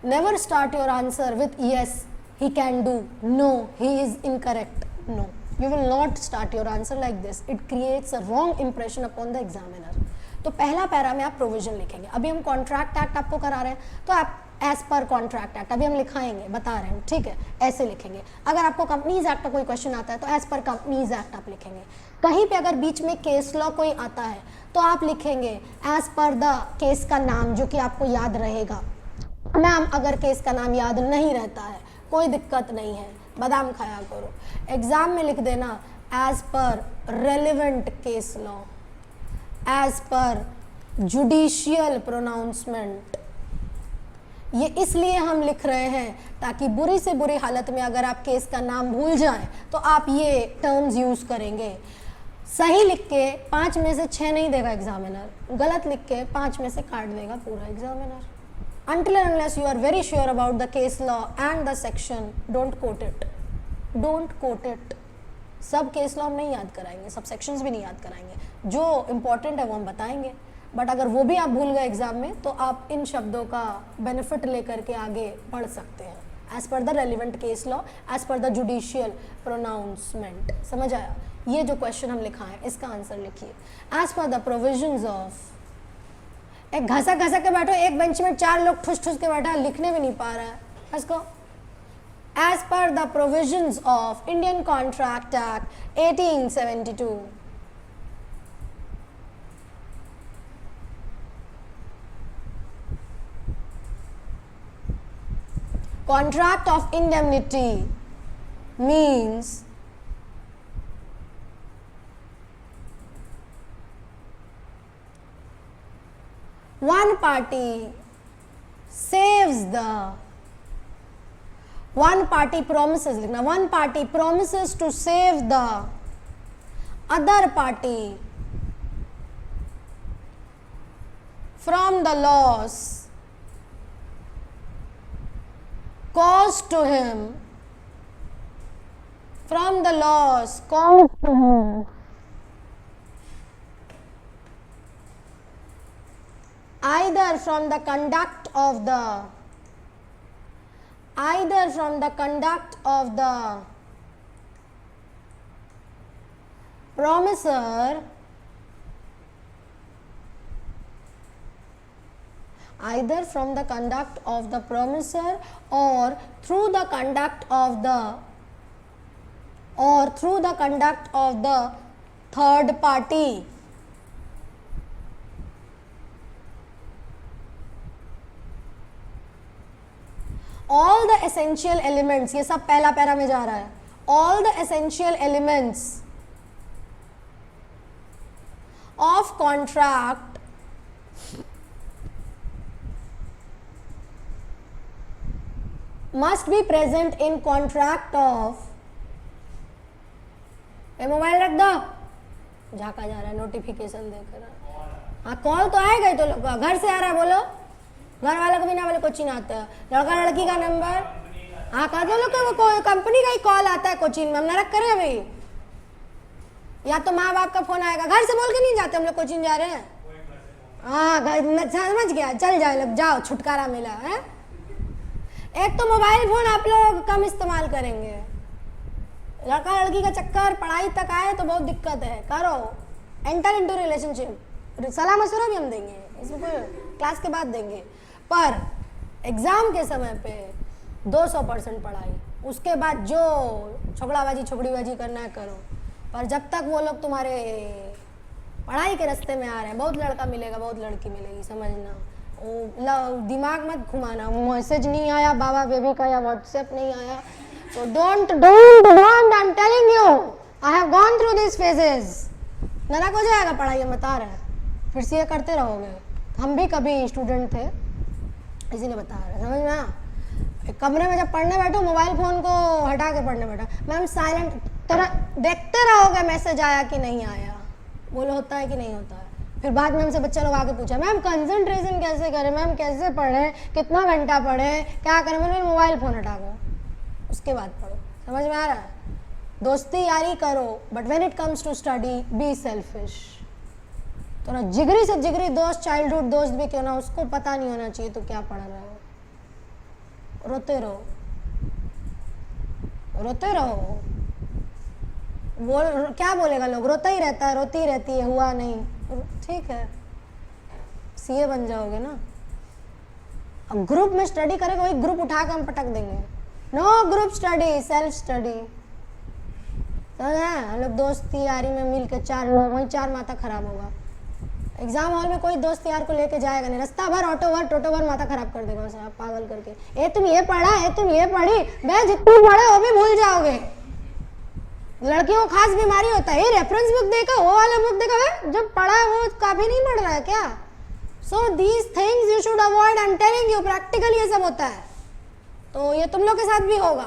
never start your answer with yes he can do, no he is incorrect, no, you will not start your answer like this. It creates a wrong impression upon the examiner. तो पहला para में आप provision लिखेंगे। अभी हम contract act आपको करा रहे हैं तो आप एज पर कॉन्ट्रैक्ट एक्ट अभी हम लिखाएंगे, बता रहे हैं, ठीक है, ऐसे लिखेंगे। अगर आपको कंपनीज एक्ट का कोई क्वेश्चन आता है तो एज पर कंपनीज एक्ट आप लिखेंगे। कहीं पे अगर बीच में केस लॉ कोई आता है तो आप लिखेंगे एज पर द केस का नाम जो कि आपको याद रहेगा। मैम अगर केस का नाम याद नहीं रहता है कोई दिक्कत नहीं है, बादाम खाया करो, एग्जाम में लिख देना as per relevant case law, as per judicial pronouncement. ये इसलिए हम लिख रहे हैं ताकि बुरी से बुरी हालत में अगर आप केस का नाम भूल जाएं तो आप ये टर्म्स यूज करेंगे। सही लिख के 5 में से 6 नहीं देगा एग्जामिनर, गलत लिख के 5 में से काट देगा पूरा examiner. Until and unless you are very sure about the case law and the section, don't quote it. Don't quote it. सब केस लॉ हम नहीं याद कराएंगे, सब सेक्शंस भी नहीं याद कराएंगे, जो इम्पोर्टेंट है वो हम बताएंगे। बट अगर वो भी आप भूल गए एग्जाम में तो आप इन शब्दों का बेनिफिट लेकर के आगे बढ़ सकते हैं। As per the relevant case law, as per the judicial pronouncement. समझ आया? ये जो क्वेश्चन हम लिखा है इसका आंसर लिखिए। As per the provisions of एक घसा घसा के बैठो, एक बेंच में 4 लोग ठुस ठुस के बैठा, लिखने भी नहीं पा रहा है। इसको as per the provisions of Indian Contract Act 1872, contract of indemnity means one party saves the, one party promises, लिखना, one party promises to save the other party from the loss caused to him, from the loss caused to him either from the conduct of the, either from the conduct of the promisor, either from the conduct of the promisor or through the conduct of the, or through the conduct of the third party. All the essential elements, ये सब पहला para में जा रहा है, all the essential elements of contract must be present in contract of, ये mobile रख दो, झाका जा रहा है नोटिफिकेशन देकर। हाँ कॉल तो आएगा ही, तो घर से आ रहा है, बोलो घर वालों को भी ना बोले कोचिंग आता है, लड़का लड़की का नंबर, हाँ कह दो लोग को कंपनी का ही कॉल आता है कोचिंग में, हम ना रख करें अभी, या तो माँ बाप का फोन आएगा, घर से बोल के नहीं जाते हम लोग कोचिंग जा रहे हैं, हाँ समझ गया, चल जाओ लोग, जाओ छुटकारा मिला है। एक तो मोबाइल फोन आप लोग कम इस्तेमाल करेंगे, लड़का लड़की का चक्कर पढ़ाई तक आए तो बहुत दिक्कत है, करो एंटर इनटू रिलेशनशिप, सलाह मशवरा भी हम देंगे, इसमें कोई क्लास के बाद देंगे, पर एग्जाम के समय पे 200% पढ़ाई, उसके बाद जो छोकड़ाबाजी छोकड़ीबाजी करना है करो, पर जब तक वो लोग तुम्हारे पढ़ाई के रास्ते में आ रहे हैं, बहुत लड़का मिलेगा बहुत लड़की मिलेगी, समझना, वो दिमाग मत घुमाना, मैसेज नहीं आया बाबा बेबी का या व्हाट्सएप नहीं आया, तो don't I am telling you, I have gone through this phases, नरक हो जाएगा पढ़ाई, हम बता रहे हैं, फिर से ये करते रहोगे। हम भी कभी स्टूडेंट थे, इसीलिए बता रहे हैं, समझ में आया। कमरे में जब पढ़ने बैठो मोबाइल फ़ोन को हटा के पढ़ने बैठा, मैम साइलेंट तरह देखते रहोगे मैसेज आया कि नहीं आया, बोलो होता है कि नहीं होता है। फिर बाद में हमसे बच्चे लोग आके पूछा, मैम कंसंट्रेशन कैसे करें, मैम कैसे पढ़ें, कितना घंटा पढ़ें, क्या करें, मैंने मोबाइल फ़ोन हटा दो, उसके बाद पढ़ो, समझ में आ रहा है। दोस्ती यारी करो, but when it comes to study be selfish. तो ना जिगरी से जिगरी दोस्त, चाइल्डहुड दोस्त भी क्यों ना, उसको पता नहीं होना चाहिए तो क्या पढ़ रहे हो, रोते रहो रोते रहो, क्या बोलेगा लोग, रोता ही रहता है, रोती ही रहती है, हुआ नहीं, ठीक है सीए बन जाओगे ना। अब ग्रुप में स्टडी करेगा, वही ग्रुप उठा के हम पटक देंगे, no group study, self study, हम लोग दोस्ती यारी में मिल के 4 लोग, वहीं 4 माथा खराब होगा। एग्जाम हॉल में कोई दोस्त यार को लेके जाएगा नहीं, रास्ता भर ऑटो भर माथा खराब कर देगा उसे, पागल करके, ए तुम ये पढ़ा, ए तुम ये पढ़ी, मैं जितनी पढ़े वो भी भूल जाओगे। लड़कियों को खास बीमारी होता है, ये रेफरेंस बुक देखा, वो वाला बुक देखा, जब पढ़ा है वो काफी नहीं पढ़ रहा है क्या। So these things you should avoid, I am telling you, practically ये सब होता है, तो ये तुम लोग के साथ भी होगा,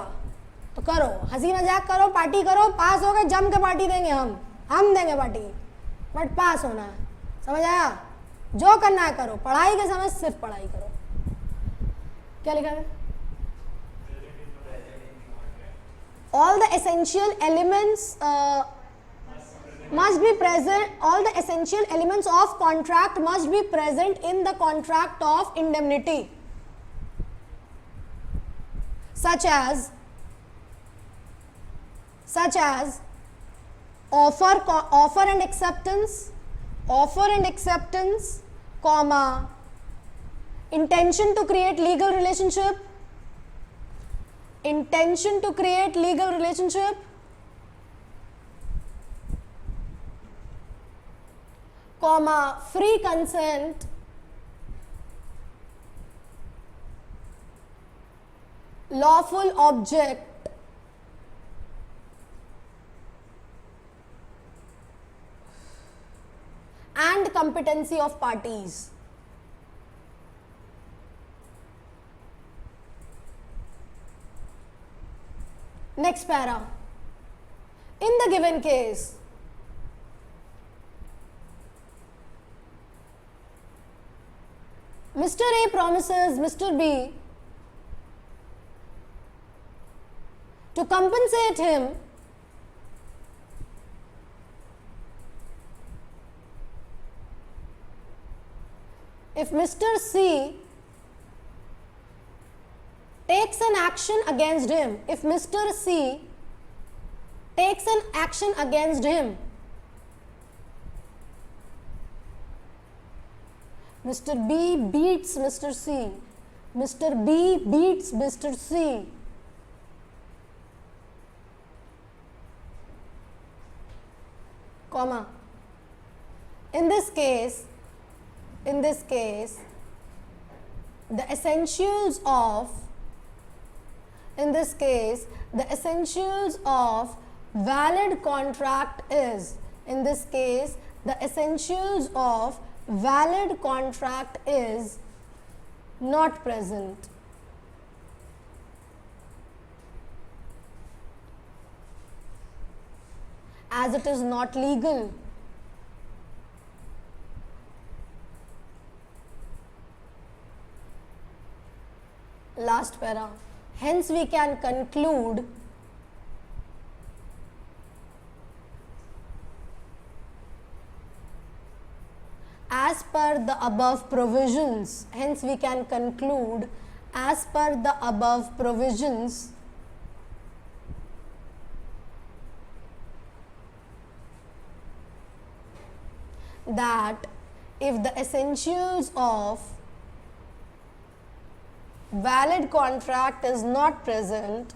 तो करो, हंसी मजाक करो, पार्टी करो, पास हो गए जम के पार्टी देंगे हम देंगे पार्टी, बट पास होना है, समझ आया। जो करना है करो, पढ़ाई के समय सिर्फ पढ़ाई करो। क्या लिखा है, all the essential elements must be present, all the essential elements of contract must be present in the contract of indemnity, such as offer and acceptance, comma, intention to create legal relationship, intention to create legal relationship, comma, free consent, lawful object, and competency of parties. Next para. In the given case, Mr. A promises Mr. B to compensate him if Mr. C takes an action against him, if Mr. C takes an action against him, Mr. B beats Mr. C, Mr. B beats Mr. C, comma, in this case, the essentials of valid contract is, in this case, the essentials of valid contract is not present. As it is not legal. Last para. Hence we can conclude as per the above provisions, hence we can conclude as per the above provisions that if the essentials of valid contract is not present,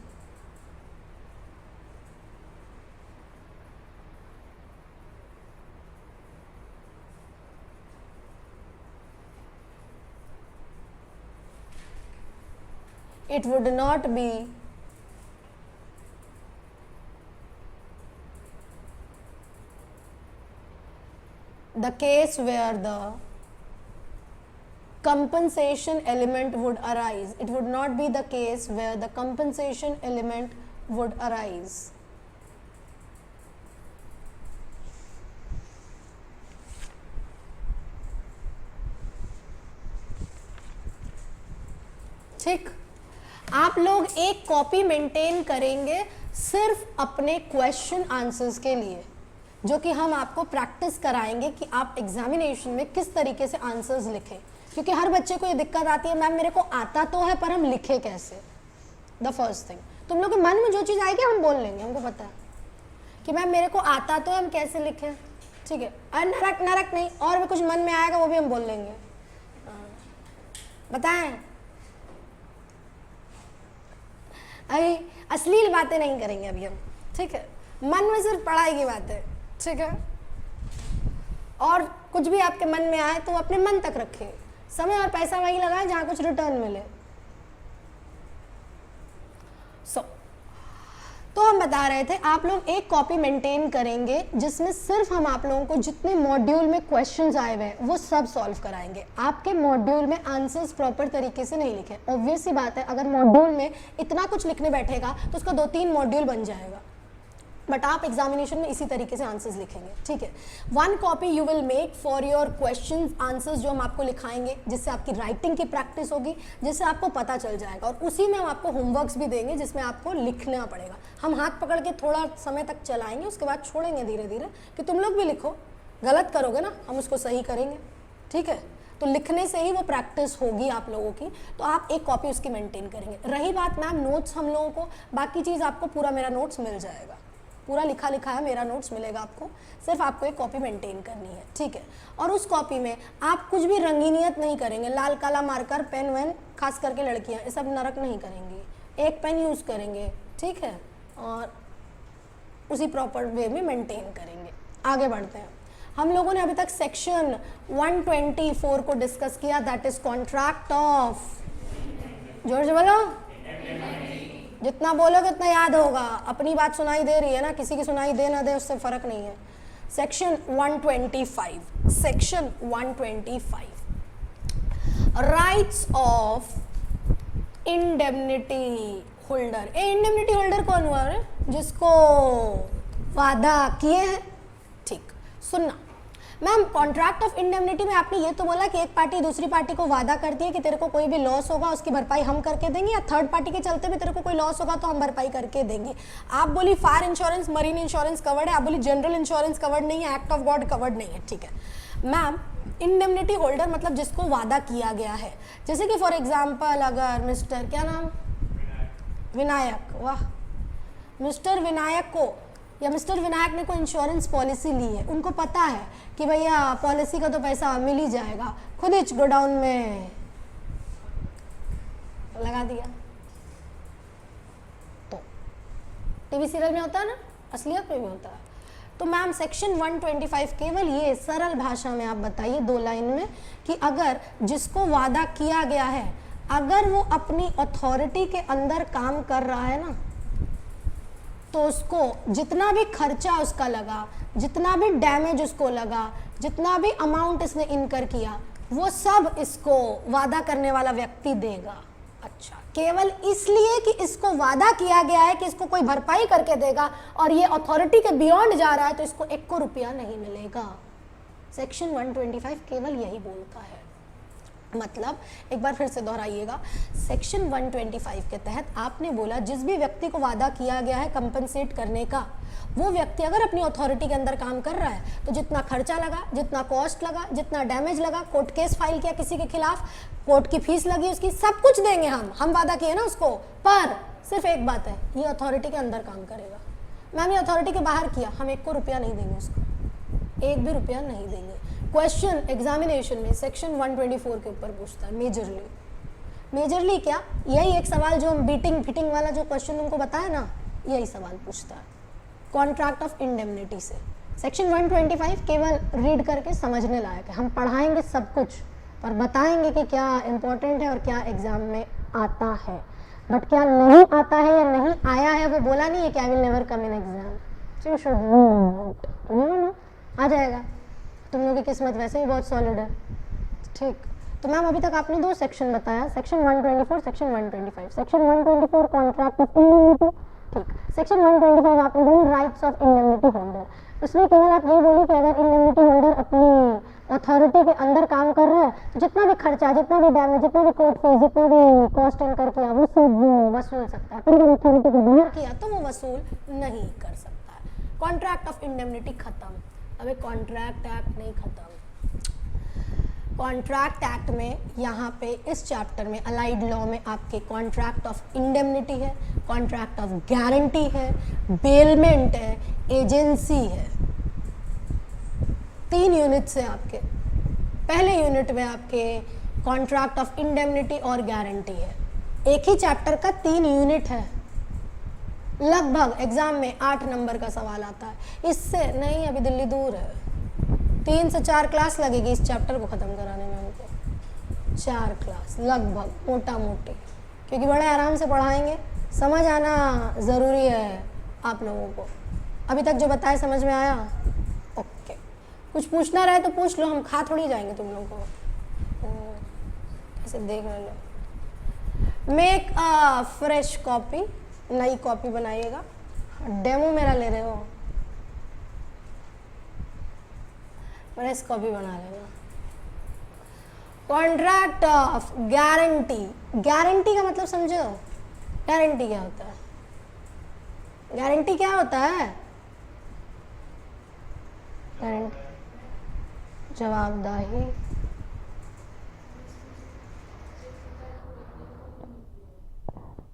it would not be the case where the compensation element would arise. It would not be the case where the compensation element would arise. ठीक, आप लोग एक copy maintain करेंगे सिर्फ अपने question answers के लिए, जो कि हम आपको प्रैक्टिस कराएंगे कि आप एग्जामिनेशन में किस तरीके से आंसर्स लिखें, क्योंकि हर बच्चे को ये दिक्कत आती है, मैम मेरे को आता तो है पर हम लिखे कैसे। द फर्स्ट थिंग, तुम लोग के मन में जो चीज़ आएगी हम बोल लेंगे, हमको पता है कि मैम मेरे को आता तो है, हम कैसे लिखें, ठीक है। और नरक नरक नहीं, और भी कुछ मन में आएगा वो भी हम बोल लेंगे। बताएं, अरे अश्लील बातें नहीं करेंगे अभी हम, ठीक है। मन में सिर्फ पढ़ाई की बातें, ठीक है। और कुछ भी आपके मन में आए तो अपने मन तक रखें, समय और पैसा वही लगाएं जहां कुछ रिटर्न मिले। तो हम बता रहे थे आप लोग एक कॉपी मेंटेन करेंगे जिसमें सिर्फ हम आप लोगों को जितने मॉड्यूल में क्वेश्चंस आए हुए हैं वो सब सॉल्व कराएंगे। आपके मॉड्यूल में आंसर्स प्रॉपर तरीके से नहीं लिखे, ऑब्वियस सी बात है, अगर मॉड्यूल में इतना कुछ लिखने बैठेगा तो उसका 2-3 मॉड्यूल बन जाएगा, बट आप एग्जामिनेशन में इसी तरीके से आंसर्स लिखेंगे, ठीक है। 1 copy you will make for your question answers, जो हम आपको लिखाएंगे, जिससे आपकी राइटिंग की प्रैक्टिस होगी, जिससे आपको पता चल जाएगा। और उसी में हम आपको होमवर्क्स भी देंगे जिसमें आपको लिखना पड़ेगा। हम हाथ पकड़ के थोड़ा समय तक चलाएंगे, उसके बाद छोड़ेंगे धीरे धीरे कि तुम लोग भी लिखो, गलत करोगे ना हम उसको सही करेंगे, ठीक है। तो लिखने से ही वो प्रैक्टिस होगी आप लोगों की, तो आप एक कॉपी उसकी मेंटेन करेंगे। रही बात मैम नोट्स हम लोगों को, बाकी चीज़ आपको पूरा मेरा नोट्स मिल जाएगा, पूरा लिखा लिखा है, मेरा नोट्स मिलेगा आपको, सिर्फ आपको एक कॉपी मेंटेन करनी है, ठीक है। और उस कॉपी में आप कुछ भी रंगीनियत नहीं करेंगे, लाल काला मार्कर पेन वेन, खास करके लड़कियां ये सब नरक नहीं करेंगी, एक पेन यूज़ करेंगे, ठीक है, और उसी प्रॉपर वे में मेंटेन करेंगे। आगे बढ़ते हैं। हम लोगों ने अभी तक सेक्शन 124 को डिस्कस किया, दैट इज कॉन्ट्रैक्ट ऑफ, जोर से बोलो, जितना बोलोगे उतना याद होगा, अपनी बात सुनाई दे रही है ना, किसी की सुनाई दे ना दे उससे फर्क नहीं है। Section 125, section 125, rights of indemnity holder. Indemnity holder कौन हुआ है? जिसको वादा किए हैं, ठीक। सुनना मैम, कॉन्ट्रैक्ट ऑफ इंडेमनिटी में आपने ये तो बोला कि एक पार्टी दूसरी पार्टी को वादा करती है कि तेरे को कोई भी लॉस होगा उसकी भरपाई हम करके देंगे, या थर्ड पार्टी के चलते भी तेरे को कोई लॉस होगा तो हम भरपाई करके देंगे। आप बोली fire insurance, marine insurance covered है, आप बोली जनरल इंश्योरेंस कवर्ड नहीं है, एक्ट ऑफ गॉड कवर्ड नहीं है, ठीक है। मैम, इंडेमनिटी होल्डर मतलब जिसको वादा किया गया है, जैसे कि फॉर एग्जाम्पल अगर मिस्टर क्या नाम, विनायक, वाह, मिस्टर विनायक को या मिस्टर विनायक ने कोई इंश्योरेंस पॉलिसी ली है, उनको पता है कि भैया पॉलिसी का तो पैसा मिल ही जाएगा, खुद ही गोडाउन में लगा दिया। तो टीवी सीरियल में होता है ना, असलियत में भी होता है। तो मैम सेक्शन 125 केवल ये सरल भाषा में आप बताइए 2 लाइन में कि अगर जिसको वादा किया गया है, अगर वो अपनी अथॉरिटी के अंदर काम कर रहा है ना, तो उसको जितना भी खर्चा उसका लगा, जितना भी डैमेज उसको लगा, जितना भी अमाउंट इसने इनकर किया, वो सब इसको वादा करने वाला व्यक्ति देगा। अच्छा, केवल इसलिए कि इसको वादा किया गया है कि इसको कोई भरपाई करके देगा और ये अथॉरिटी के बियॉन्ड जा रहा है, तो इसको 1 रुपया नहीं मिलेगा। सेक्शन 125 केवल यही बोलता है। मतलब एक बार फिर से दोहराइएगा, सेक्शन 125 के तहत आपने बोला जिस भी व्यक्ति को वादा किया गया है कंपनसेट करने का, वो व्यक्ति अगर अपनी अथॉरिटी के अंदर काम कर रहा है तो जितना खर्चा लगा, जितना कॉस्ट लगा, जितना डैमेज लगा, कोर्ट केस फाइल किया किसी के खिलाफ, कोर्ट की फीस लगी उसकी, सब कुछ देंगे हम वादा किए ना उसको। पर सिर्फ एक बात है, ये अथॉरिटी के अंदर काम करेगा। मैम ये अथॉरिटी के बाहर किया, हम 1 रुपया नहीं देंगे उसको, 1 भी रुपया नहीं देंगे। क्वेश्चन एग्जामिनेशन में सेक्शन 124 के ऊपर पूछता है मेजरली क्या, यही एक सवाल जो हम बीटिंग फिटिंग वाला जो क्वेश्चन तुमको बताया ना, यही सवाल पूछता है कॉन्ट्रैक्ट ऑफ इंडेमनिटी से। सेक्शन 125 केवल रीड करके समझने लायक है, हम पढ़ाएंगे सब कुछ पर बताएंगे कि क्या इंपॉर्टेंट है और क्या एग्जाम में आता है। बट क्या नहीं आता है या नहीं आया है वो बोला नहीं है कि I will never come in exam, so you should know, आ जाएगा। तुम लोगों की किस्मत वैसे भी बहुत सॉलिड है, ठीक। तो मैम अभी तक आपने 2 सेक्शन बताया, section 124, section 125। Section 124 contract of indemnity, ठीक। सेक्शन 125 आपने बोली राइट्स ऑफ इंडेमनिटी होल्डर, इसमें केवल आप ये बोली कि अगर इंडेमनिटी होल्डर अपनी अथॉरिटी के अंदर काम कर रहा है तो जितना भी खर्चा, जितना भी डैमेज, जितना भी कोर्ट फीस, जितना भी कॉस्ट इनकर किया वो सब वसूल सकता है, पर अगर अथॉरिटी के बाहर किया तो वो वसूल नहीं कर सकता है। कॉन्ट्रैक्ट ऑफ इंडेमनिटी खत्म। अबे कॉन्ट्रैक्ट एक्ट नहीं खत्म। कॉन्ट्रैक्ट एक्ट में यहाँ पे इस चैप्टर में अलाइड लॉ में आपके कॉन्ट्रैक्ट ऑफ इंडेमनिटी है, कॉन्ट्रैक्ट ऑफ गारंटी है, बेलमेंट है, एजेंसी है। 3 यूनिट्स हैं आपके। पहले यूनिट में आपके कॉन्ट्रैक्ट ऑफ इंडेमनिटी और गारंटी है। एक ही चैप्टर का 3 यूनिट है। लगभग एग्जाम में 8 नंबर का सवाल आता है। इससे नहीं, अभी दिल्ली दूर है, 3 से 4 क्लास लगेगी इस चैप्टर को ख़त्म कराने में हमको। 4 क्लास लगभग मोटा मोटी, क्योंकि बड़े आराम से पढ़ाएंगे, समझ आना ज़रूरी है आप लोगों को। अभी तक जो बताया समझ में आया? ओके। कुछ पूछना रहे तो पूछ लो, हम खा थोड़ी जाएंगे तुम लोगों को। ऐसे देख लो। मेक अ फ्रेश कॉपी, नई कॉपी बनाइएगा। डेमो मेरा ले रहे हो, फ्रेश कॉपी बना लेना। Contract of guarantee. गारंटी का मतलब समझो, गारंटी क्या होता है? गारंटी क्या होता है? गारंटी जवाबदाही,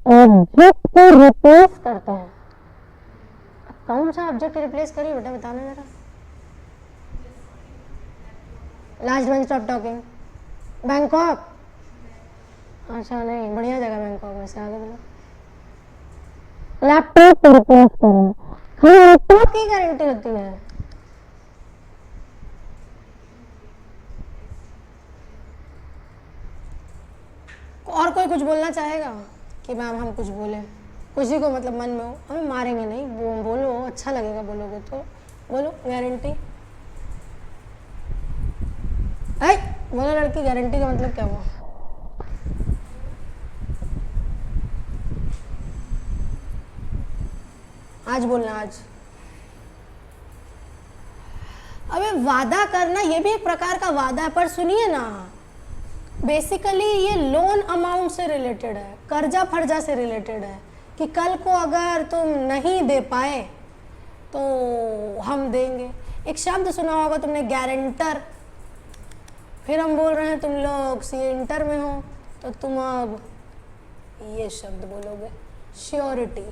ऑब्जेक्ट को रिप्लेस करते हैं। कौन सा ऑब्जेक्ट रिप्लेस करिए बेटा, बताना जरा। Last one stop talking, Bangkok. अच्छा नहीं, बढ़िया जगह बैंकॉक में से, आगे बोलो। लैपटॉप को रिप्लेस करो। हाँ, लैपटॉप की गारंटी होती है। और कोई कुछ बोलना चाहेगा कि मैम हम कुछ बोले? किसी को मतलब मन में हो, हमें मारेंगे नहीं, बोलो, अच्छा लगेगा बोलोगे तो बोलो। गारंटी है, बोलो लड़की, गारंटी का मतलब क्या हुआ? आज बोलना, आज। अबे वादा करना ये भी एक प्रकार का वादा है, पर सुनिए ना, बेसिकली ये लोन अमाउंट से रिलेटेड है, कर्जा फर्जा से रिलेटेड है, कि कल को अगर तुम नहीं दे पाए तो हम देंगे। एक शब्द सुना होगा तुमने, गारंटर। फिर हम बोल रहे हैं तुम लोग सी इंटर में हो, तो तुम अब ये शब्द बोलोगे, श्योरिटी।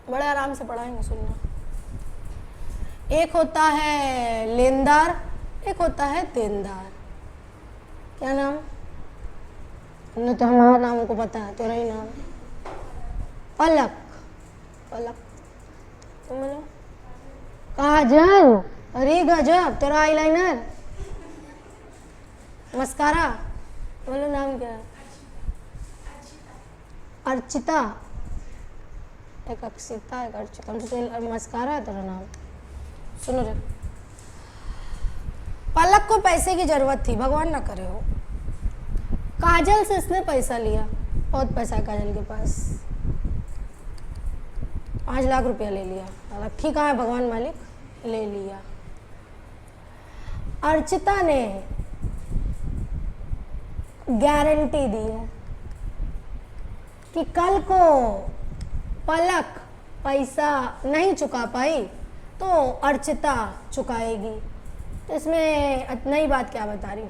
बड़े आराम से पढ़ाएंगे, सुनना। एक होता है लेनदार, एक होता है देनदार। क्या नाम? न तो हमारा नाम को पता है, तेरा ही नाम। पलक। पलक, तुम बोलो। काजल। अरे गजब, तेरा आईलाइनर। मस्कारा, बोलो नाम क्या है? अर्चिता। एक अक्षिता, एक अर्चिता। तो मस्कारा है तेरा नाम। सुनो रे, पलक को पैसे की जरूरत थी, भगवान ना करे हो। काजल से इसने पैसा लिया, बहुत पैसा है काजल के पास, 5 लाख रुपया ले लिया। ठीक है भगवान मालिक, ले लिया। अर्चिता ने गारंटी दी है कि कल को पलक पैसा नहीं चुका पाई तो अर्चिता चुकाएगी। तो इसमें नई बात क्या बता रही?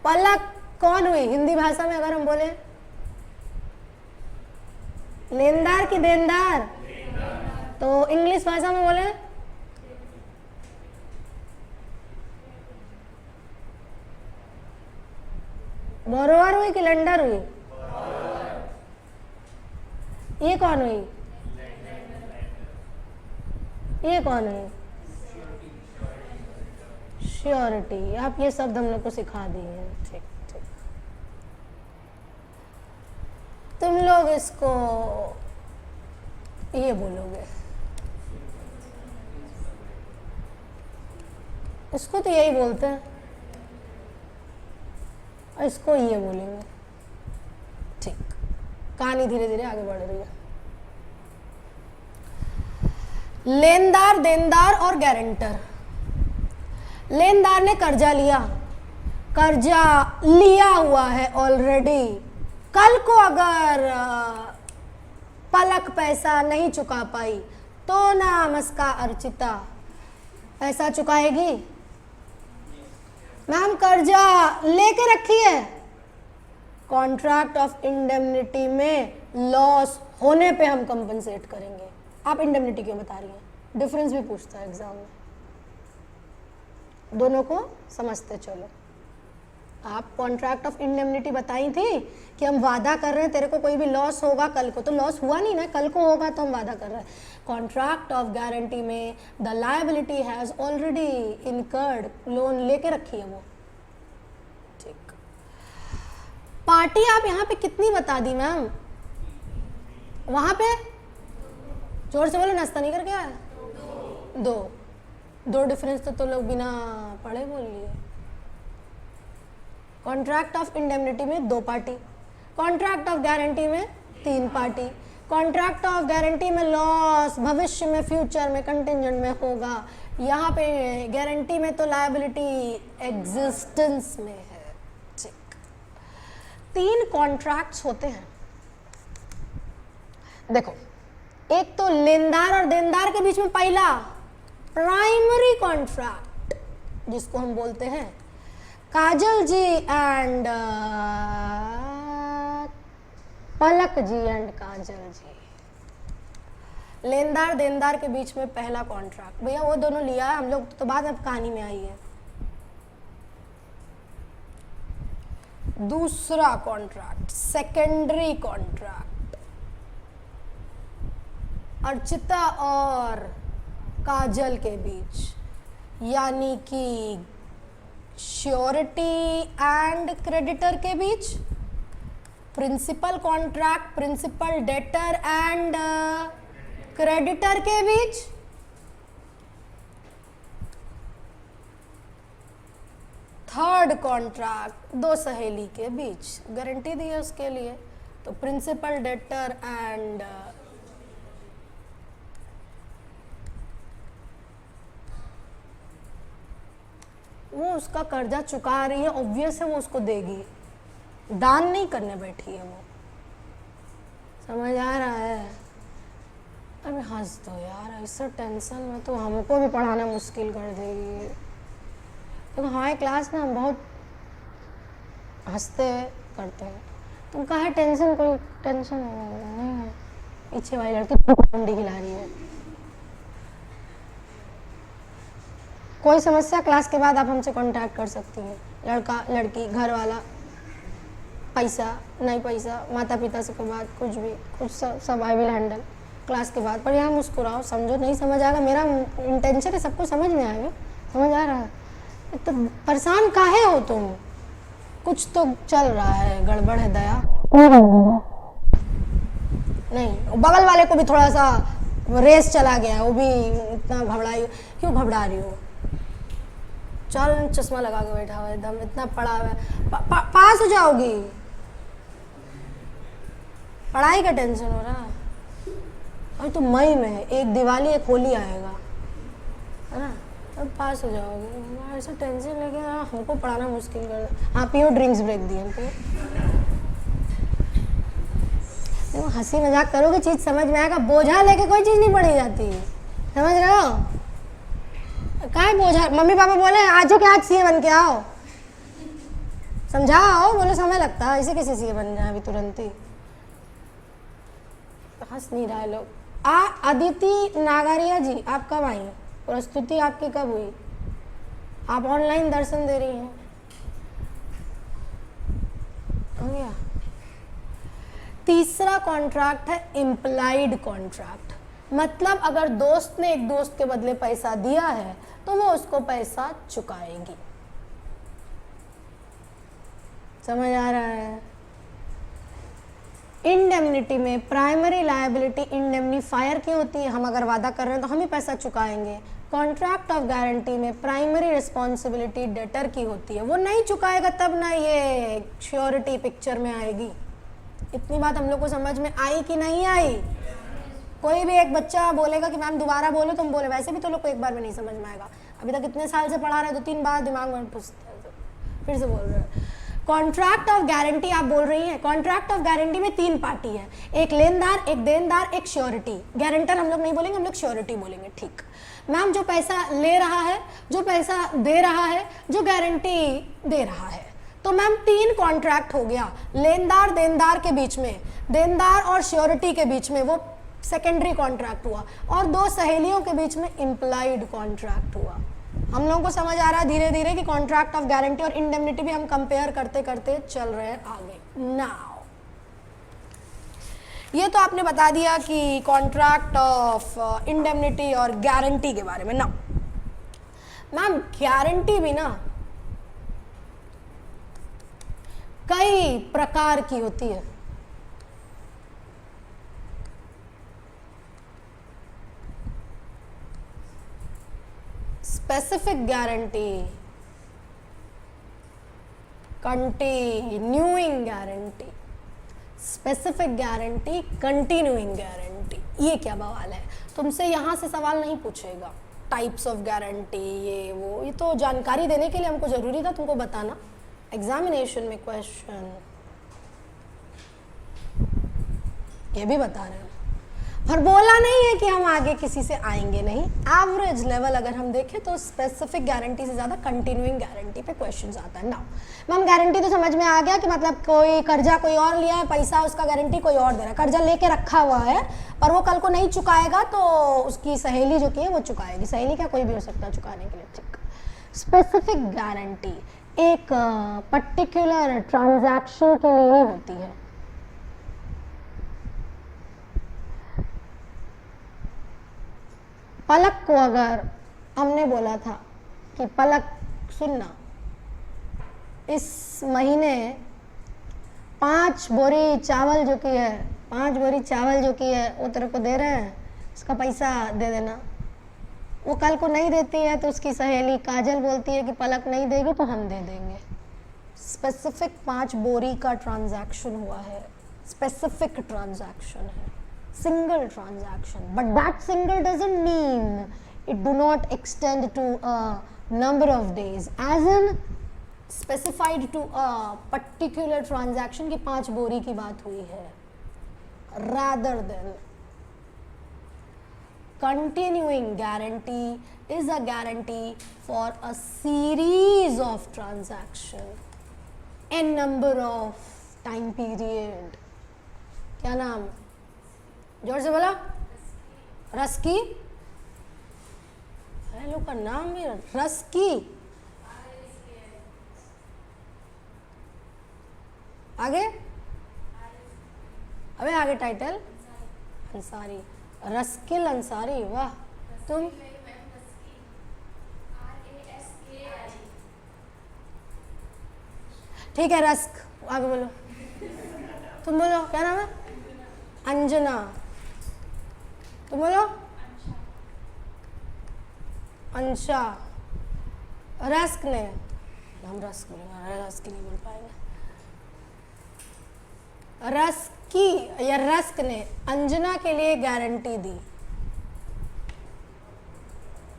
पलक कौन हुई हिंदी भाषा में अगर हम बोले? लेनदार की देनदार? तो इंग्लिश भाषा में बोले? बोरोवर हुई कि लेंडर हुई? ये कौन हुई? ये कौन हुई? श्योरिटी। आप ये शब्द हम लोग को सिखा दिए हैं। ठीक ठीक, तुम लोग इसको ये बोलोगे, इसको तो यही बोलते हैं, और इसको ये बोलेंगे। ठीक, कहानी धीरे धीरे आगे बढ़ रही है। लेनदार, देनदार और गारंटर। लेनदार ने कर्जा लिया, कर्जा लिया हुआ है ऑलरेडी। कल को अगर पलक पैसा नहीं चुका पाई तो नाम उसका अर्चिता पैसा चुकाएगी। मैम कर्जा लेके रखी है, कॉन्ट्रैक्ट ऑफ इंडेमनिटी में लॉस होने पे हम कंपनसेट करेंगे। आप इंडेमनिटी क्यों बता रही हैं? डिफरेंस भी पूछता है एग्जाम में, दोनों को समझते चलो। आप कॉन्ट्रैक्ट ऑफ इंडेमनिटी बताई थी कि हम वादा कर रहे हैं तेरे को कोई भी लॉस होगा कल को, तो लॉस हुआ नहीं ना, कल को होगा तो हम वादा कर रहे हैं। कॉन्ट्रैक्ट ऑफ गारंटी में the liability has already incurred, loan लेके रखी है वो। ठीक, पार्टी आप यहाँ पे कितनी बता दी मैम? वहां पे जोर से बोलो, नाश्ता नहीं करके आया? दो डिफरेंस तो लोग बिना पढ़े बोल लिए। कॉन्ट्रैक्ट ऑफ इंडेमनिटी में 2 पार्टी, कॉन्ट्रैक्ट ऑफ गारंटी में 3 पार्टी। कॉन्ट्रैक्ट ऑफ गारंटी में लॉस भविष्य में, फ्यूचर में, कंटिंजेंट में होगा। यहाँ पे गारंटी में तो लायबिलिटी एग्जिस्टेंस में है। ठीक, 3 कॉन्ट्रैक्ट्स होते हैं। देखो, एक तो लेनदार और देनदार के बीच में पहला प्राइमरी कॉन्ट्रैक्ट, जिसको हम बोलते हैं काजल जी एंड पलक जी एंड काजल जी। लेनदार देनदार के बीच में पहला कॉन्ट्रैक्ट, भैया वो दोनों लिया है हम लोग तो बाद में कहानी में आई है। दूसरा कॉन्ट्रैक्ट सेकेंडरी कॉन्ट्रैक्ट, अर्चिता और काजल के बीच, यानी कि श्योरिटी एंड क्रेडिटर के बीच, principal contract principal debtor and creditor के बीच, थर्ड कॉन्ट्रैक्ट दो सहेली के बीच, गारंटी दी है उसके लिए, तो प्रिंसिपल डेटर एंड वो उसका कर्जा चुका रही है, ऑब्वियस है वो उसको देगी, दान नहीं करने बैठी है वो, समझ आ रहा है। अरे हंस दो यार, ऐसा टेंशन में तो हमको भी पढ़ाना मुश्किल कर देगी। तो हमारे क्लास में हम बहुत हंसते करते हैं, तुम कहा टेंशन, कोई टेंशन नहीं है, पीछे वाली लड़की डंडी हिला रही है। कोई समस्या क्लास के बाद आप हमसे कांटेक्ट कर सकती हैं, लड़का लड़की घर वाला, पैसा नहीं पैसा, माता पिता से कोई बात, कुछ भी, कुछ सब आई विल हैंडल क्लास के बाद। पर यहाँ मुस्कुराओ, समझो, नहीं समझ आएगा, मेरा इंटेंशन है सबको समझ में आएगा, समझ आ रहा है। तो परेशान काहे हो तुम, कुछ तो चल रहा है, गड़बड़ है दया नहीं, बगल वाले को भी थोड़ा सा रेस चला गया, वो भी इतना घबराई, क्यों घबरा रही हो, चल चश्मा लगा के बैठा हुआ एकदम, इतना पढ़ा हुआ है, पास हो जाओगी, पढ़ाई का टेंशन हो रहा है। और तो मई में है, एक दिवाली एक होली आएगा, है ना, तब पास हो जाओगे। ऐसा टेंशन लेके हमको पढ़ाना मुश्किल कर, हाँ पियो ड्रिंक्स ब्रेक दिए हमको। देखो हंसी मजाक करोगे चीज़ समझ में आएगा, बोझा लेके कोई चीज़ नहीं पढ़ी जाती, समझ रहे हो। काय बोझा, मम्मी पापा बोले आज हो क्या, आज सीए बन के आओ, समझाओ, बोले समय लगता है, ऐसे कैसे सीए बन जाए अभी तुरंत ही, हंस नहीं रहा है लोग। अदिति नागारिया जी, आप कब आई, प्रस्तुति आपकी कब हुई, आप ऑनलाइन दर्शन दे रही हैं, हो गया। तीसरा कॉन्ट्रैक्ट है इम्प्लाइड कॉन्ट्रैक्ट, मतलब अगर दोस्त ने एक दोस्त के बदले पैसा दिया है तो वो उसको पैसा चुकाएगी, समझ आ रहा है। इंडेमनिटी में प्राइमरी लायबिलिटी इंडेमनीफायर की होती है, हम अगर वादा कर रहे हैं तो हम ही पैसा चुकाएंगे। कॉन्ट्रैक्ट ऑफ गारंटी में प्राइमरी रिस्पॉन्सिबिलिटी डेटर की होती है, वो नहीं चुकाएगा तब ना ये श्योरिटी पिक्चर में आएगी। इतनी बात हम लोग को समझ में आई कि नहीं आई। कोई भी एक बच्चा बोलेगा कि मैम दोबारा बोलो, तुम बोले, वैसे भी तो लोग को एक बार में नहीं समझ में आएगा, अभी तक इतने साल से पढ़ा रहे, 2-3 बार दिमाग में फिर से बोल रहे हैं। कॉन्ट्रैक्ट ऑफ गारंटी आप बोल रही हैं, कॉन्ट्रैक्ट ऑफ गारंटी में 3 पार्टी है, एक लेनदार, एक देनदार, एक श्योरिटी। गारंटर हम लोग नहीं बोलेंगे, हम लोग श्योरिटी बोलेंगे, ठीक। मैम जो पैसा ले रहा है, जो पैसा दे रहा है, जो गारंटी दे रहा है, तो मैम 3 कॉन्ट्रैक्ट हो गया, लेनदार देनदार के बीच में, देनदार और श्योरिटी के बीच में वो सेकेंडरी कॉन्ट्रैक्ट हुआ, और 2 सहेलियों के बीच में इम्प्लाइड कॉन्ट्रैक्ट हुआ। हम लोगों को समझ आ रहा है धीरे धीरे कि कॉन्ट्रैक्ट ऑफ गारंटी और इंडेमनिटी भी हम कंपेयर करते करते चल रहे हैं आगे। नाउ ये तो आपने बता दिया कि कॉन्ट्रैक्ट ऑफ इंडेमनिटी और गारंटी के बारे में ना। मैम गारंटी भी ना कई प्रकार की होती है। Specific guarantee, continuing guarantee, specific guarantee, continuing guarantee. ये क्या बवाल है, तुमसे यहाँ से सवाल नहीं पूछेगा टाइप्स ऑफ गारंटी ये वो, ये तो जानकारी देने के लिए हमको ज़रूरी था तुमको बताना, एग्जामिनेशन में क्वेश्चन ये भी बता रहे हैं। और बोला नहीं है कि हम आगे किसी से आएंगे नहीं। एवरेज लेवल अगर हम देखें तो स्पेसिफिक गारंटी से ज़्यादा कंटिन्यूइंग गारंटी पे क्वेश्चंस आता है ना। मैम गारंटी तो समझ में आ गया कि मतलब कोई कर्जा कोई और लिया है, पैसा उसका गारंटी कोई और दे रहा है, कर्जा लेके रखा हुआ है पर वो कल को नहीं चुकाएगा तो उसकी सहेली जो की है वो चुकाएगी। सहेली क्या कोई भी हो सकता है चुकाने के लिए, ठीक। स्पेसिफिक गारंटी एक पर्टिकुलर ट्रांजैक्शन के लिए होती है। पलक को अगर हमने बोला था कि पलक सुनना, इस महीने 5 बोरी चावल जो की है, 5 बोरी चावल जो की है वो तेरे को दे रहे हैं, इसका पैसा दे देना। वो कल को नहीं देती है तो उसकी सहेली काजल बोलती है कि पलक नहीं देगी तो हम दे देंगे। स्पेसिफिक 5 बोरी का ट्रांजैक्शन हुआ है, स्पेसिफिक ट्रांजैक्शन है, single transaction, but that single doesn't mean it do not extend to a number of days, as in specified to a particular transaction की 5 बोरी की बात हुई है, rather than continuing guarantee is a guarantee for a series of transaction n number of time period। क्या नाम, जोर से बोला, रस्की, लोग का नाम भी रस्की। आगे अबे आगे टाइटल अंसारी, रस्किल अंसारी, वाह। तुम ठीक है, रस्क, आगे बोलो, तुम बोलो क्या नाम है, अंजना, तुम बोलो अंशा। रस्क ने, हम रस्क बोलेंगे, रस्क नहीं बोल पाएंगे। रस्की या रस्क ने अंजना के लिए गारंटी दी।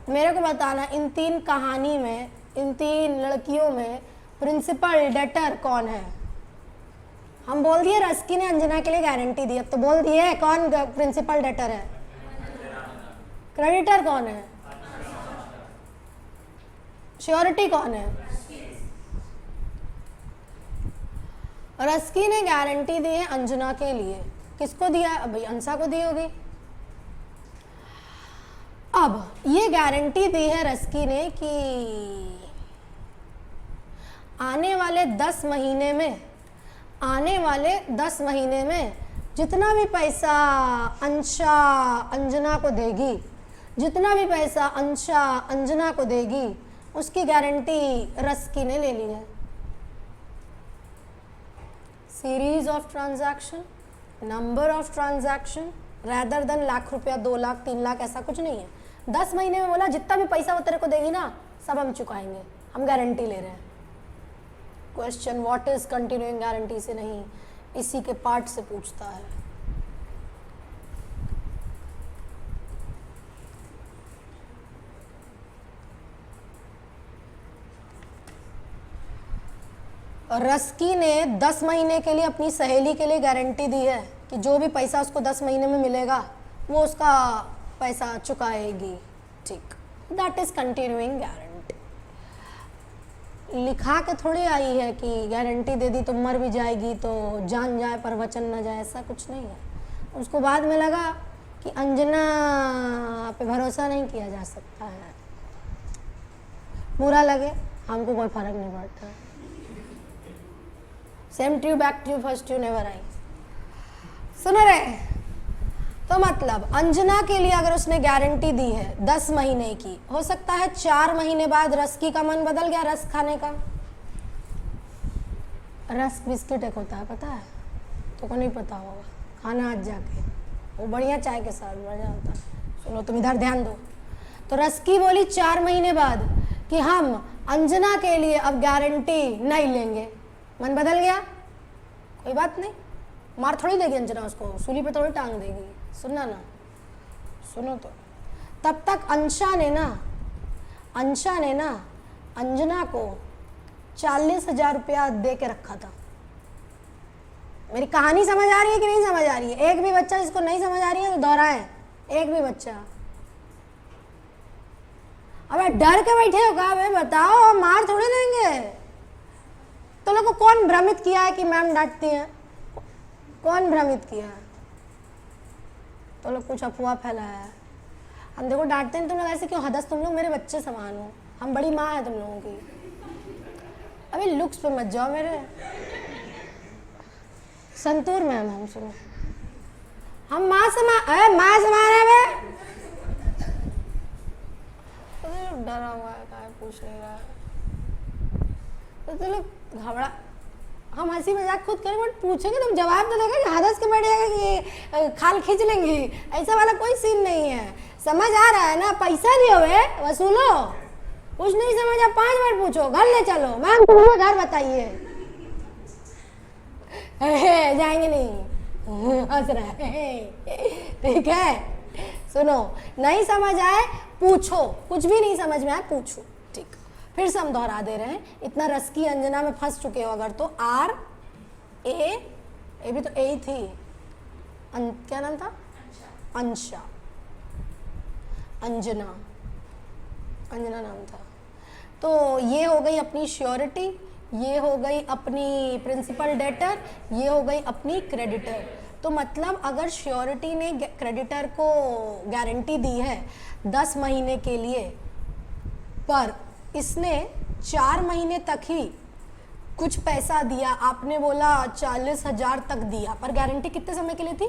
मेरे को बताना इन 3 कहानी में, इन 3 लड़कियों में प्रिंसिपल डेटर कौन है। हम बोल दिए रस्की ने अंजना के लिए गारंटी दी, अब तो बोल दिए कौन प्रिंसिपल डेटर है, क्रेडिटर कौन है, श्योरिटी कौन है। रस्की ने गारंटी दी है अंजना के लिए, किसको दिया है, भाई अंसा को दी होगी। अब ये गारंटी दी है रस्की ने कि आने वाले 10 महीने में, आने वाले 10 महीने में जितना भी पैसा अंशा अंजना को देगी, जितना भी पैसा अंशा अंजना को देगी, उसकी गारंटी रस्की ने ले ली है। Series of transaction, number of transaction, rather than lakh रुपया, 2 लाख, 3 लाख, ऐसा कुछ नहीं है। 10 महीने में बोला जितना भी पैसा वो तेरे को देगी ना सब हम चुकाएंगे, हम गारंटी ले रहे हैं। Question what is continuing guarantee से नहीं, इसी के पार्ट से पूछता है। रस्की ने 10 महीने के लिए अपनी सहेली के लिए गारंटी दी है कि जो भी पैसा उसको 10 महीने में मिलेगा वो उसका पैसा चुकाएगी, ठीक। That is continuing guarantee. लिखा के थोड़ी आई है कि गारंटी दे दी तो मर भी जाएगी तो जान जाए पर वचन न जाए, ऐसा कुछ नहीं है। उसको बाद में लगा कि अंजना पे भरोसा नहीं किया जा सकता है, बुरा लगे हमको कोई फर्क नहीं पड़ता। Same true back true first true never I. सुनो रे, तो मतलब अंजना के लिए अगर उसने गारंटी दी है 10 महीने की, हो सकता है 4 महीने बाद रस्की का मन बदल गया रस्क खाने का। रस्क बिस्किट एक होता है, पता है तो को नहीं पता होगा, खाना आज जाके, वो बढ़िया चाय के साथ मजा होता है। सुनो तुम इधर ध्यान दो। तो रस्की बोली 4 महीने बाद कि हम अंजना के लिए अब गारंटी नहीं लेंगे, मन बदल गया, कोई बात नहीं, मार थोड़ी देगी अंजना उसको, सूली पे थोड़ी टांग देगी। सुनना ना, सुनो तो, तब तक अंशा ने ना अंजना को 40,000 रुपया दे के रखा था। मेरी कहानी समझ आ रही है कि नहीं समझ आ रही है? एक भी बच्चा जिसको नहीं समझ आ रही है तो दोहराए, एक भी बच्चा। अबे डर के बैठे हो का? बताओ, मार थोड़े देंगे। तो लोगों को कौन भ्रमित किया है कि मैम डांटती हैं? कौन भ्रमित किया है? तो लोग कुछ अफवाह फैलाया है। हम देखो डांटते हैं तुम लोग ऐसे क्यों? हदस तुम लोग मेरे बच्चे समान हो, हम बड़ी माँ है तुम लोगों की। अबे लुक्स पे मत जाओ मेरे। संतूर मैम हम सुनो, हम माँ समान है बे। डरा हुआ है, क्या पूछ नहीं रहा है तो चलो घबरा। हम हंसी मजाक खुद करें बट पूछेंगे तुम जवाब तो देगा कि हदस के बैठ जाएगा कि खाल खींच लेंगी, ऐसा वाला कोई सीन नहीं है। समझ आ रहा है ना? पैसा दियो वे, वसूलो। कुछ नहीं समझ आ 5 बार पूछो, घर ले चलो। मैम तुम्हें घर बताइए। जाएंगे नहीं, हंस रहा है। ठीक है, सुनो, नहीं समझ आए पूछो, कुछ भी नहीं समझ में आए पूछो। ठीक, फिर से हम दोहरा दे रहे हैं। इतना रस की अंजना में फंस चुके हो अगर तो आर ए भी तो ए ही थी। क्या नाम था? अंशा, अंजना नाम था। तो ये हो गई अपनी श्योरिटी, ये हो गई अपनी प्रिंसिपल डेटर, ये हो गई अपनी क्रेडिटर। तो मतलब अगर श्योरिटी ने क्रेडिटर को गारंटी दी है 10 महीने के लिए, पर इसने 4 महीने तक ही कुछ पैसा दिया, आपने बोला 40,000 तक दिया, पर गारंटी कितने समय के लिए थी?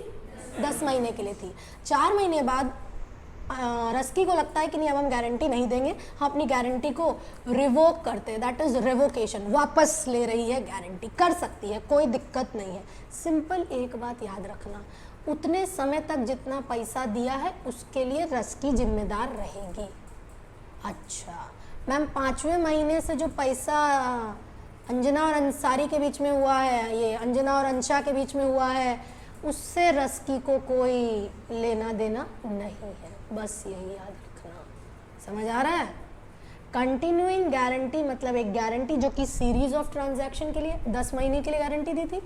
10 महीने के लिए थी। 4 महीने बाद रस्की को लगता है कि नहीं अब हम गारंटी नहीं देंगे, हम अपनी गारंटी को रिवोक करते हैं, दैट इज रिवोकेशन, वापस ले रही है गारंटी, कर सकती है, कोई दिक्कत नहीं है। सिंपल एक बात याद रखना, उतने समय तक जितना पैसा दिया है उसके लिए रस्की जिम्मेदार रहेगी। अच्छा मैम 5वें महीने से जो पैसा अंजना और अंसारी के बीच में हुआ है, ये अंजना और अंशा के बीच में हुआ है, उससे रस्की को कोई लेना देना नहीं है, बस यही याद रखना। समझ आ रहा है? कंटिन्यूइंग गारंटी मतलब एक गारंटी जो कि सीरीज ऑफ ट्रांजैक्शन के लिए 10 महीने के लिए गारंटी दी थी,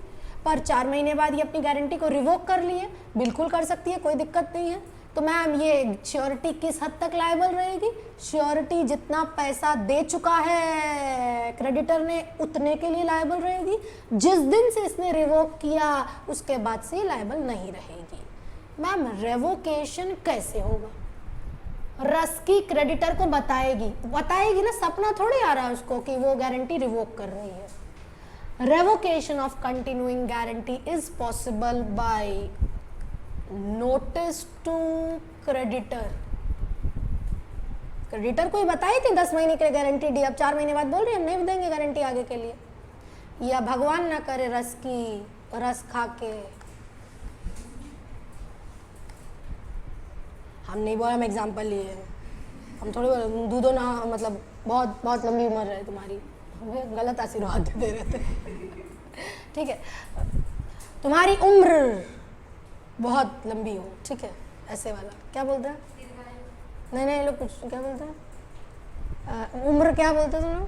पर 4 महीने बाद ये अपनी गारंटी को रिवोक कर लिए, बिल्कुल कर सकती है, कोई दिक्कत नहीं है। तो मैम ये श्योरिटी किस हद तक लायबल रहेगी? श्योरिटी जितना पैसा दे चुका है क्रेडिटर ने उतने के लिए लायबल रहेगी, जिस दिन से इसने रिवोक किया उसके बाद से लायबल नहीं रहेगी। मैम रेवोकेशन कैसे होगा? रस्की क्रेडिटर को बताएगी ना, सपना थोड़ी आ रहा है उसको कि वो गारंटी रिवोक कर रही है। Revocation of continuing guarantee is possible by notice to creditor. Creditor को ही बताई थी 10 महीने के लिए गारंटी दी, अब 4 महीने बाद बोल रही है हम नहीं देंगे गारंटी आगे के लिए, या भगवान ना करे रस्की रस खा के, हम नहीं बोला, हम एग्जाम्पल लिए, हम थोड़ी दूधो ना, मतलब बहुत लंबी उम्र है तुम्हारी, हमें गलत आशीर्वाद दे रहे थे। ठीक है, तुम्हारी उम्र बहुत लंबी हो, ठीक है, ऐसे वाला क्या बोलते हैं? नहीं लोग कुछ क्या बोलते हैं? उम्र क्या बोलते हो तुम लोग?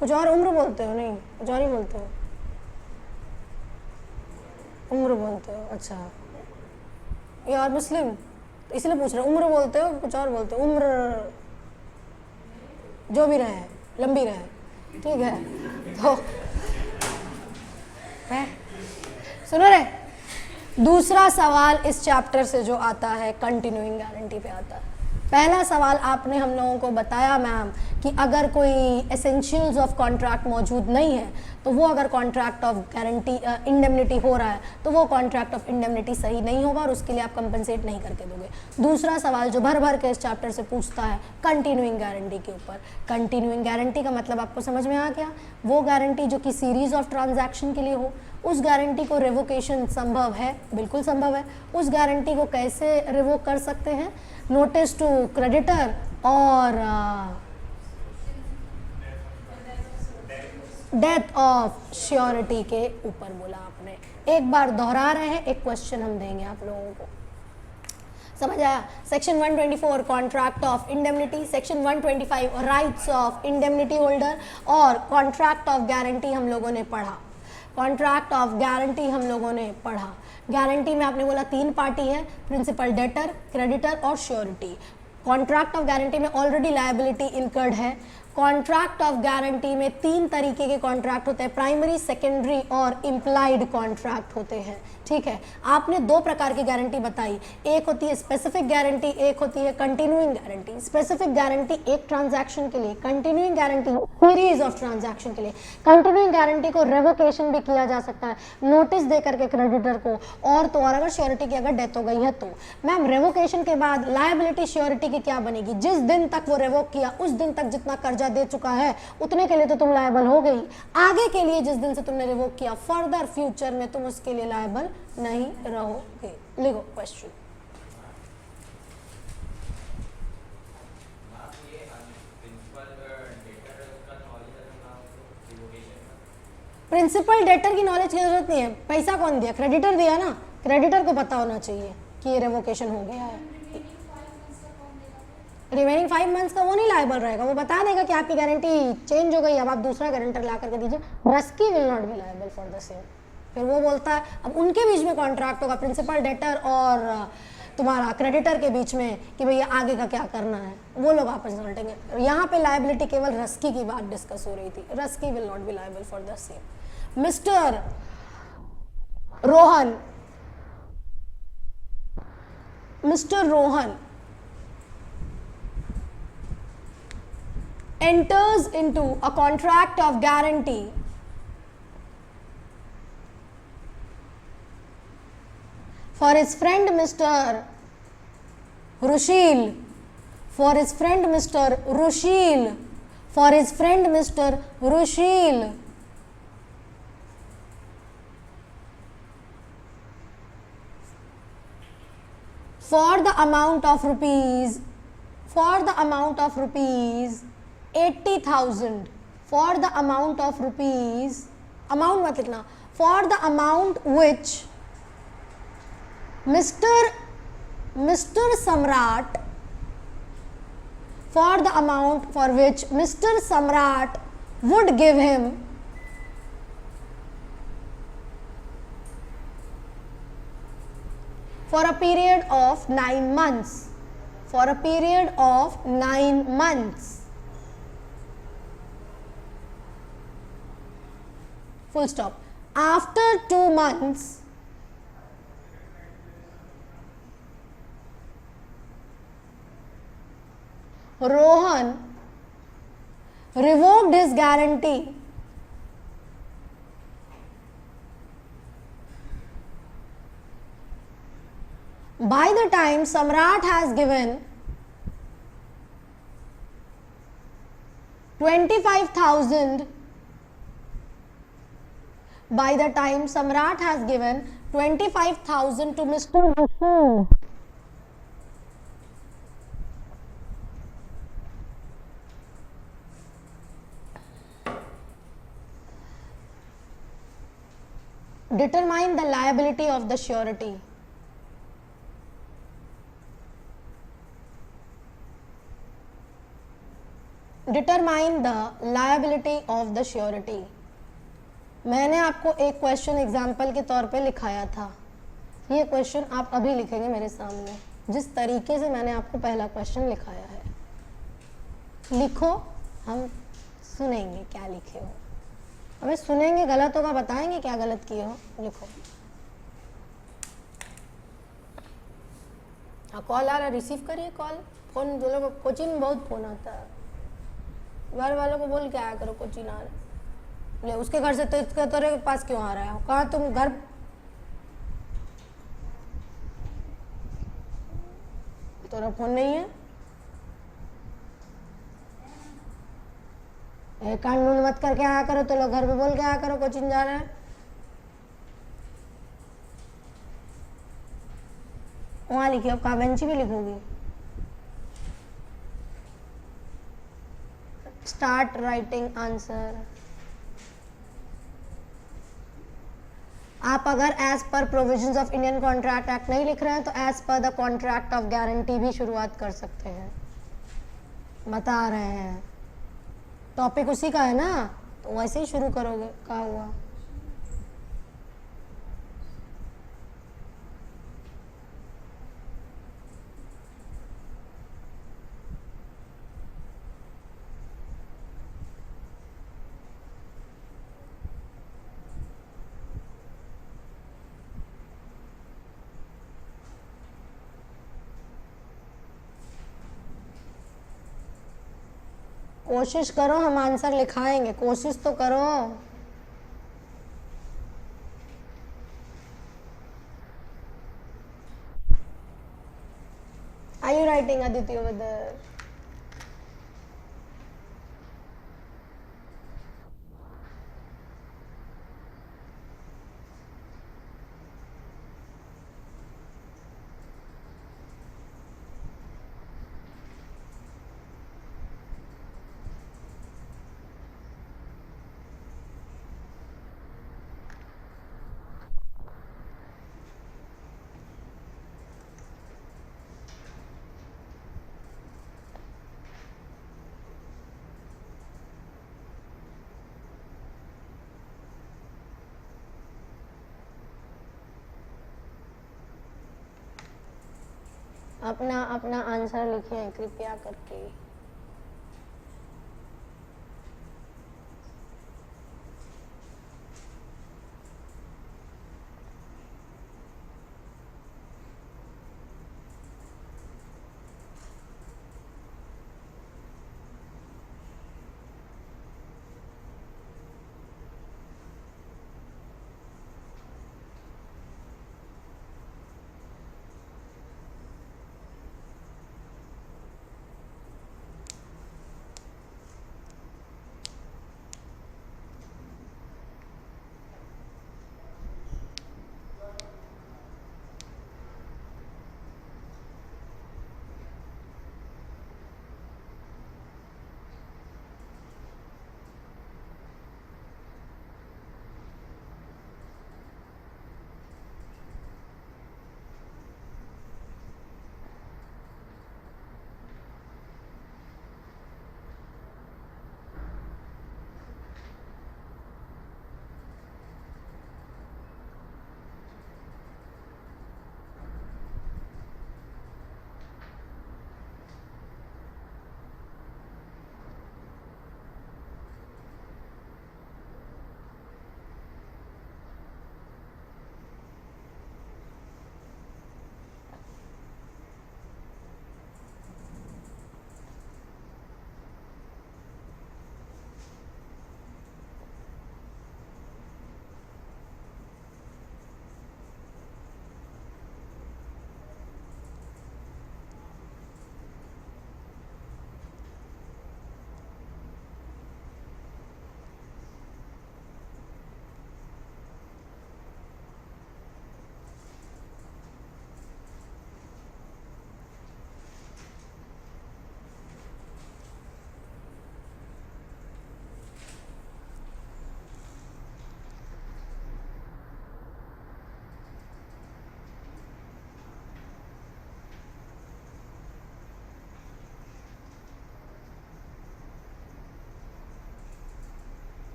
कुछ और उम्र बोलते हो? नहीं कुछ और ही बोलते हो, उम्र बोलते हो। अच्छा ये और मुस्लिम इसलिए पूछ रहे हो, उम्र बोलते हो कुछ और बोलते हो? उम्र जो भी रहे लंबी रहे, ठीक है। तो सुनो रे, दूसरा सवाल इस चैप्टर से जो आता है कंटिन्यूइंग गारंटी पे आता है। पहला सवाल आपने हम लोगों को बताया मैम कि अगर कोई एसेंशियल्स ऑफ कॉन्ट्रैक्ट मौजूद नहीं है तो वो अगर कॉन्ट्रैक्ट ऑफ गारंटी इंडेमनिटी हो रहा है तो वो कॉन्ट्रैक्ट ऑफ इंडेमनिटी सही नहीं होगा और उसके लिए आप कंपनसेट नहीं करके दोगे। दूसरा सवाल जो भर के इस चैप्टर से पूछता है कंटिन्यूइंग गारंटी के ऊपर। कंटिन्यूइंग गारंटी का मतलब आपको समझ में आ गया, वो गारंटी जो कि सीरीज ऑफ ट्रांजैक्शन के लिए हो, उस गारंटी को रिवोकेशन संभव है, बिल्कुल संभव है। उस गारंटी को कैसे रिवोक कर सकते हैं? नोटिस टू क्रेडिटर और डेथ ऑफ श्योरिटी के ऊपर बोला आपने। एक बार दोहरा रहे हैं, एक क्वेश्चन हम देंगे आप लोगों को, समझ आया? Section 124 contract of indemnity, section 125 rights of indemnity holder और कॉन्ट्रैक्ट ऑफ गारंटी हम लोगों ने पढ़ा। कॉन्ट्रैक्ट ऑफ गारंटी हम लोगों ने पढ़ा। गारंटी में आपने बोला 3 पार्टी है, प्रिंसिपल, डेटर, क्रेडिटर और श्योरिटी। कॉन्ट्रैक्ट ऑफ गारंटी में ऑलरेडी लायबिलिटी इनकर्ड है। कॉन्ट्रैक्ट ऑफ गारंटी में 3 तरीके के कॉन्ट्रैक्ट होते हैं, प्राइमरी, सेकेंडरी और इम्प्लाइड कॉन्ट्रैक्ट होते हैं। ठीक है, आपने 2 प्रकार की गारंटी बताई, एक होती है स्पेसिफिक गारंटी, एक होती है कंटिन्यूइंग गारंटी। स्पेसिफिक गारंटी एक ट्रांजैक्शन के लिए, continuing guarantee series of transaction के लिए। कंटिन्यूइंग गारंटी को रेवोकेशन भी किया जा सकता है, नोटिस दे करके क्रेडिटर को, और तो और अगर श्योरिटी की अगर डेथ हो गई है तो। मैम रेवोकेशन के बाद लायबिलिटी श्योरिटी की क्या बनेगी? जिस दिन तक वो रेवोक किया उस दिन तक जितना कर्जा दे चुका है उतने के लिए तो तुम लायबल हो गई, आगे के लिए जिस दिन से तुमने रिवोक किया फर्दर फ्यूचर में तुम उसके लिए लायबल नहीं रहोगे। लिखो क्वेश्चन। प्रिंसिपल डेटर की नॉलेज की जरूरत नहीं है, पैसा कौन दिया? क्रेडिटर दिया ना, क्रेडिटर को पता होना चाहिए कि ये रेवोकेशन हो गया है। रिमेनिंग 5 मंथ्स का वो नहीं लायबल रहेगा, वो बता देगा कि आपकी गारंटी चेंज हो गई, अब आप दूसरा गारंटर ला करके दीजिए। Risky will not be liable for the same. फिर वो बोलता है, अब उनके बीच में कॉन्ट्रैक्ट होगा प्रिंसिपल, डेटर और तुम्हारा क्रेडिटर के बीच में कि भैया आगे का क्या करना है, वो लोग आपस में लौटेंगे। यहाँ पे लायबिलिटी केवल रस्की की बात डिस्कस हो रही थी। Risky will not be liable for the same. Mister Rohan enters into a contract of guarantee for his friend Mr. Rushil, for his friend Mr. Rushil, for his friend Mr. Rushil, for the amount of rupees 80,000, for the amount of rupees, amount मत लिखना, for the amount which Mr. Samrat, for the amount for which Mr. Samrat would give him for a period of 9 months, for a period of 9 months. Full stop. After 2 months, Rohan revoked his guarantee by the time Samrat has given 25,000, by the time Samrat has given 25,000 to Mr. Rushil, determine the liability of the surety. Determine the liability of the surety. मैंने आपको एक question example के तौर पे लिखाया था, ये question आप अभी लिखेंगे मेरे सामने जिस तरीके से मैंने आपको पहला क्वेश्चन लिखाया है। लिखो, हम सुनेंगे क्या लिखे हो, हमें सुनेंगे, गलत होगा बताएंगे क्या गलत किए हो। लिखो। हाँ, कॉल आ रहा है, रिसीव करिए कॉल। फोन जो लोग कोचिंग में बहुत फोन आता है, घर वालों को बोल के आया करो कोचिंग आ रहा है। ले उसके घर से तो इसके तेरे पास क्यों आ रहा है? कहाँ तुम घर तेरा फोन नहीं है? कानून मत करके आया करो, तो लोग घर पे बोल के आया करो कोचिंग जा रहे हैं। वहां लिखिए, अब कहाँ बेंची भी लिखोगी। Start writing answer. आप अगर as per provisions of Indian Contract Act नहीं लिख रहे हैं तो as per the contract of guarantee भी शुरुआत कर सकते हैं। बता रहे हैं टॉपिक उसी का है ना, तो वैसे ही शुरू करोगे। क्या हुआ? कोशिश करो, हम आंसर लिखाएंगे, कोशिश तो करो। Are you writing, Aditi, over there? अपना अपना आंसर लिखिए कृपया करके।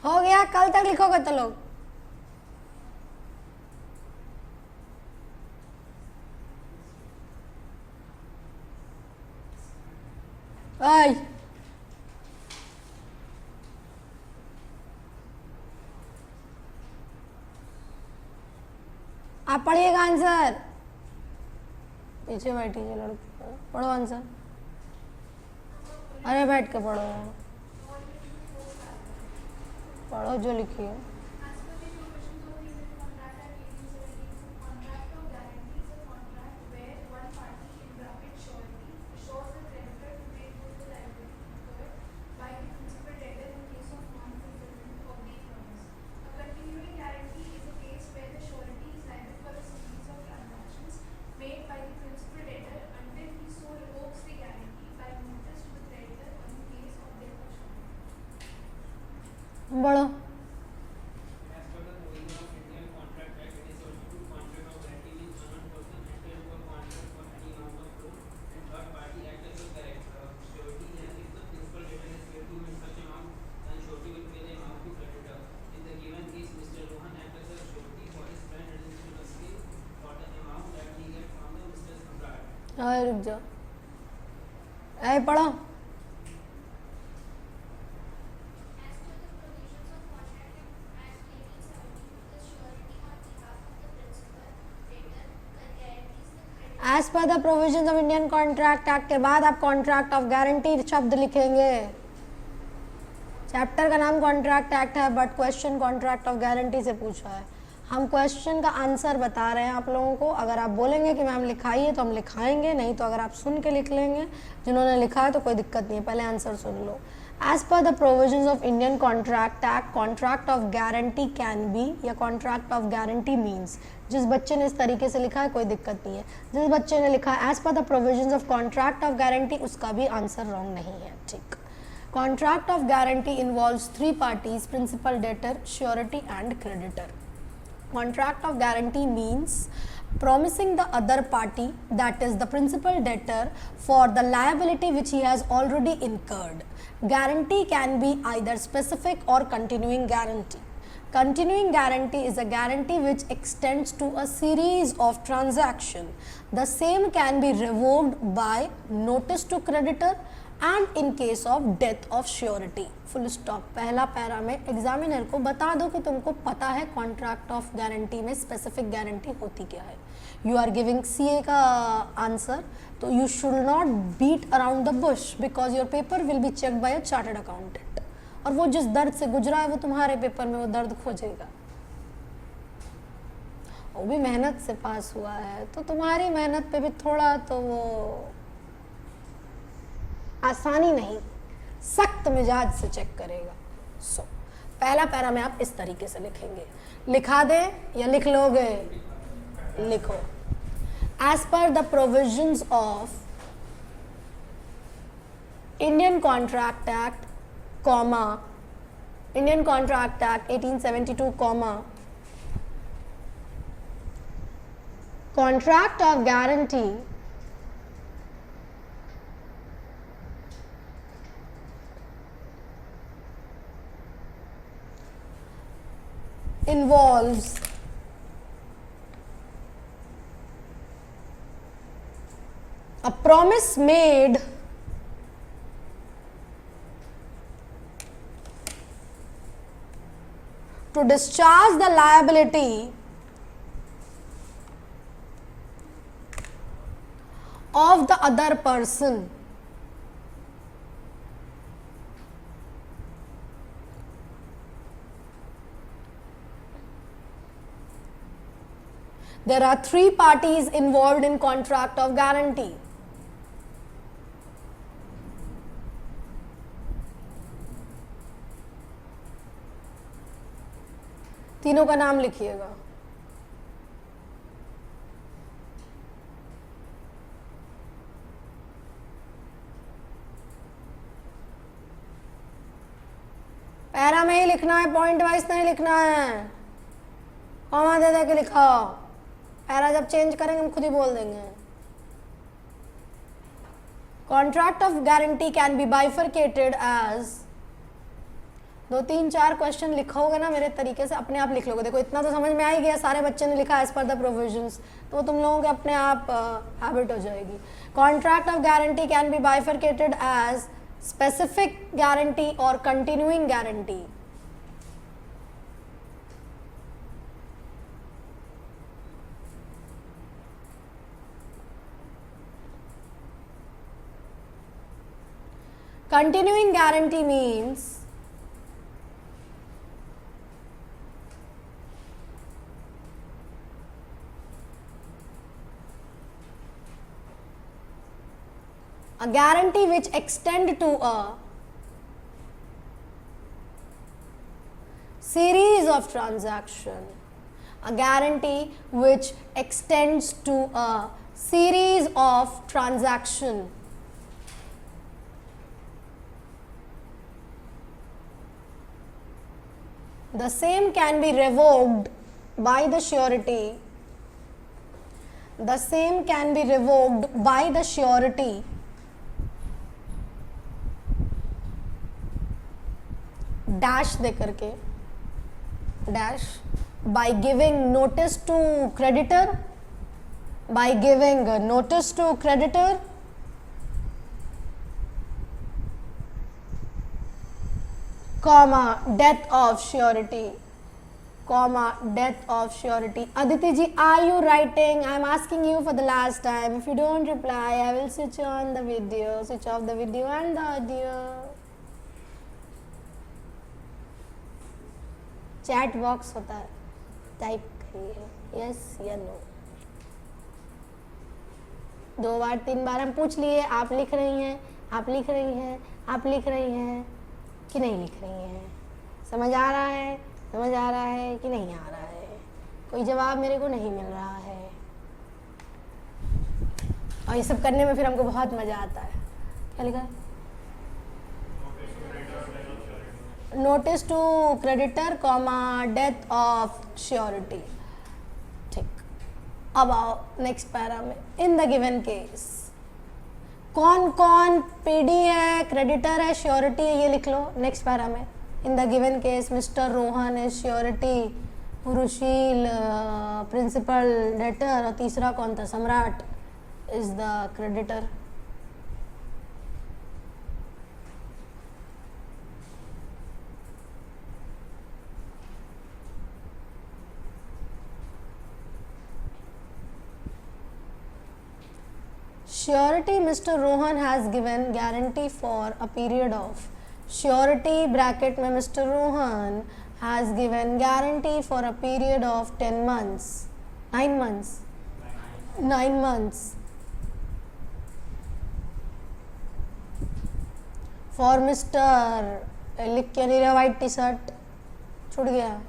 हो गया, कल तक लिखोगे तो लोग। आई आप पढ़िएगा आंसर, पीछे बैठिए लड़की, पढ़ो आंसर। अरे बैठ के पढ़ो, पढ़ो जो लिखी है। As per the provisions of the Indian Contract Act 1870, contract of guarantee is a contract where one party in bracket surety assures the creditor to pay good the liability incurred by the principal debtor in case of non-fulfillment of the promise. A continuing guarantee is a case where the surety is liable for a series of transactions made by the principal debtor until he so revokes the guarantee by notice to the creditor on the case बढ़ो। रुक जाओ, पढ़ो। As per the provision of Indian Contract act के बाद आप contract of guarantee शब्द लिखेंगे। Chapter का नाम कॉन्ट्रैक्ट एक्ट है, but question contract of guarantee से पूछा है। हम क्वेश्चन का आंसर बता रहे हैं आप लोगों को। अगर आप बोलेंगे कि मैम लिखाइए तो हम लिखाएंगे, नहीं तो अगर आप सुन के लिख लेंगे, जिन्होंने लिखा है तो कोई दिक्कत नहीं है, पहले आंसर सुन लो। As per the provisions of Indian Contract Act, contract of guarantee can be, या कॉन्ट्रैक्ट ऑफ गारंटी मीन्स, जिस बच्चे ने इस तरीके से लिखा है कोई दिक्कत नहीं है। जिस बच्चे ने लिखा है as per the provisions of contract of guarantee, उसका भी आंसर रॉन्ग नहीं है, ठीक। Contract of guarantee involves three parties: principal, debtor, surety and creditor. Contract of guarantee means promising the other party, that is the principal debtor, for the liability which he has already incurred. Guarantee can be either specific or continuing guarantee. Continuing guarantee is a guarantee which extends to a series of transactions. The same can be revoked by notice to creditor and in case of death of surety. Full stop. पहला para में examiner को बता दो कि तुमको पता है contract of guarantee में स्पेसिफिक गारंटी होती क्या है। यू आर गिविंग सीए का आंसर, तो you should not beat around the bush, because your paper will be checked by a chartered accountant, और वो जिस दर्द से गुजरा है वो तुम्हारे पेपर में वो दर्द खोजेगा। वो भी मेहनत से पास हुआ है, तो तुम्हारी मेहनत पे भी थोड़ा तो वो आसानी नहीं, सख्त मिजाज से चेक करेगा। सो पहला पैरा में आप इस तरीके से लिखेंगे। लिखा दे या लिख लोगे? लिखो। As per the provisions of Indian Contract Act, comma Indian Contract Act 1872, comma contract of guarantee involves a promise made to discharge the liability of the other person. There are three parties involved in contract of guarantee. तीनों का नाम लिखिएगा। Para में ही लिखना है, point wise नहीं लिखना है। कॉमा दे दे के लिखाओ, पैरा जब चेंज करेंगे हम खुद ही बोल देंगे। Contract of guarantee can be bifurcated as, 2-3-4 question लिखोगे ना मेरे तरीके से, अपने आप लिख लोगे। देखो इतना तो समझ में आ ही गया, सारे बच्चे ने लिखा एज पर द प्रोविजंस, तो तुम लोगों के अपने आप हैबिट हो जाएगी। Contract of guarantee can be bifurcated as specific guarantee और continuing guarantee. Continuing guarantee means a guarantee which extend to a series of transaction. A guarantee which extends to a series of transaction. the same can be revoked by the surety. The same can be revoked by the surety dash दे करके dash by giving notice to creditor, by giving notice to creditor, comma death of surety, comma death of surety. Aditi ji, are you writing? I am asking you for the last time. If you don't reply, I will switch on the video, switch off the video and the audio. Chat box होता है, type करिए yes या no. 2 बार 3 बार हम पूछ लिए, आप लिख रही हैं, आप लिख रही हैं, आप लिख रही हैं कि नहीं लिख रही हैं, समझ आ रहा है, समझ आ रहा है कि नहीं आ रहा है, कोई जवाब मेरे को नहीं मिल रहा है। और ये सब करने में फिर हमको बहुत मज़ा आता है। क्या लिखा है? Notice to creditor comma death of surety. ठीक, अब आओ नेक्स्ट पैरा में। इन द गिवन केस कौन कौन पीडी है, क्रेडिटर है, श्योरिटी है, ये लिख लो नेक्स्ट पैरा में। In the given case mister Rohan is surety, Rushil principal debtor, और तीसरा कौन था, Samrat is the creditor. Surety Mr. Rohan has given guarantee for a period of, surety bracket में Mr. Rohan has given guarantee for a period of 10 months, 9 months, 9 months for Mr. लिख के नहीं रहा, white T shirt छूट गया,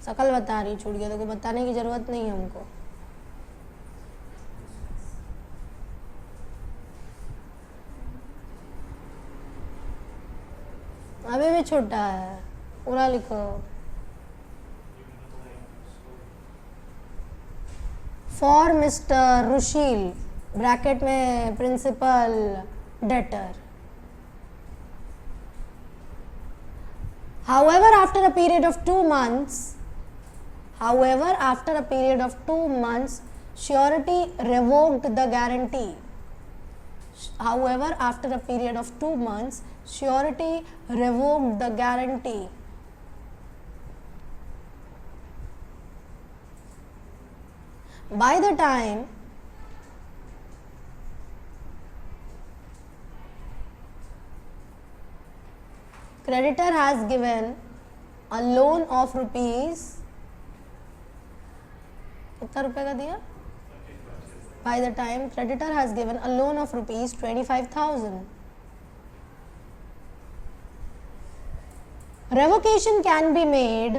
शकल बता रही छूट गया, तो कोई बताने की ज़रूरत नहीं है हमको। अभी भी छोटा है, पूरा लिखो। फॉर मिस्टर रुशील ब्रैकेट में principal debtor, however after a period of 2 months, however after a period of 2 months surety revoked the guarantee, however after a period of 2 months surety revoked the guarantee, by the time creditor has given a loan of rupees, कितना रुपए का दिया? By the time creditor has given a loan of rupees 25,000. Revocation can be made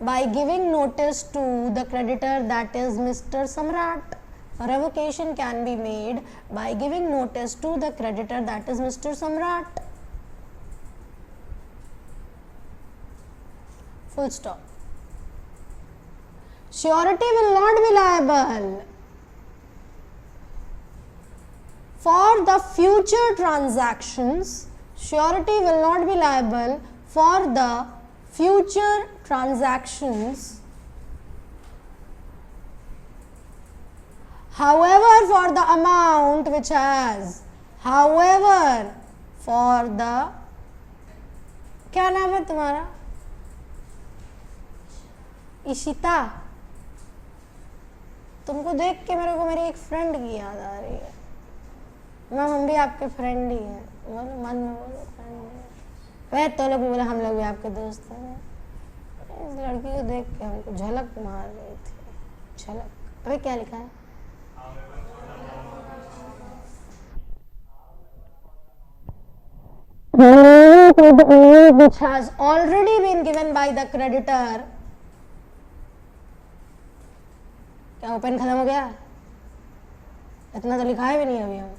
by giving notice to the creditor, that is Mr. Samrat. Revocation can be made by giving notice to the creditor, that is Mr. Samrat. Full stop. Surety will not be liable for the future transactions. Surety will not be liable for the future transactions. However, for the amount which has, however, for the, क्या नाम है तुम्हारा? इशिता। तुमको देख के मेरे को मेरी एक फ्रेंड की याद आ रही है। मैम हम भी आपके फ्रेंड ही हैं, बोलो मन में बोलो फ्रेंड है। वह तो लोग बोले हम लोग भी आपके दोस्त हैं। इस लड़की को देख के हमको झलक मार रही थी, झलक। अबे क्या लिखा है? which has already been given by the creditor. क्या ओपन खत्म हो गया? इतना तो लिखा है भी नहीं अभी हम।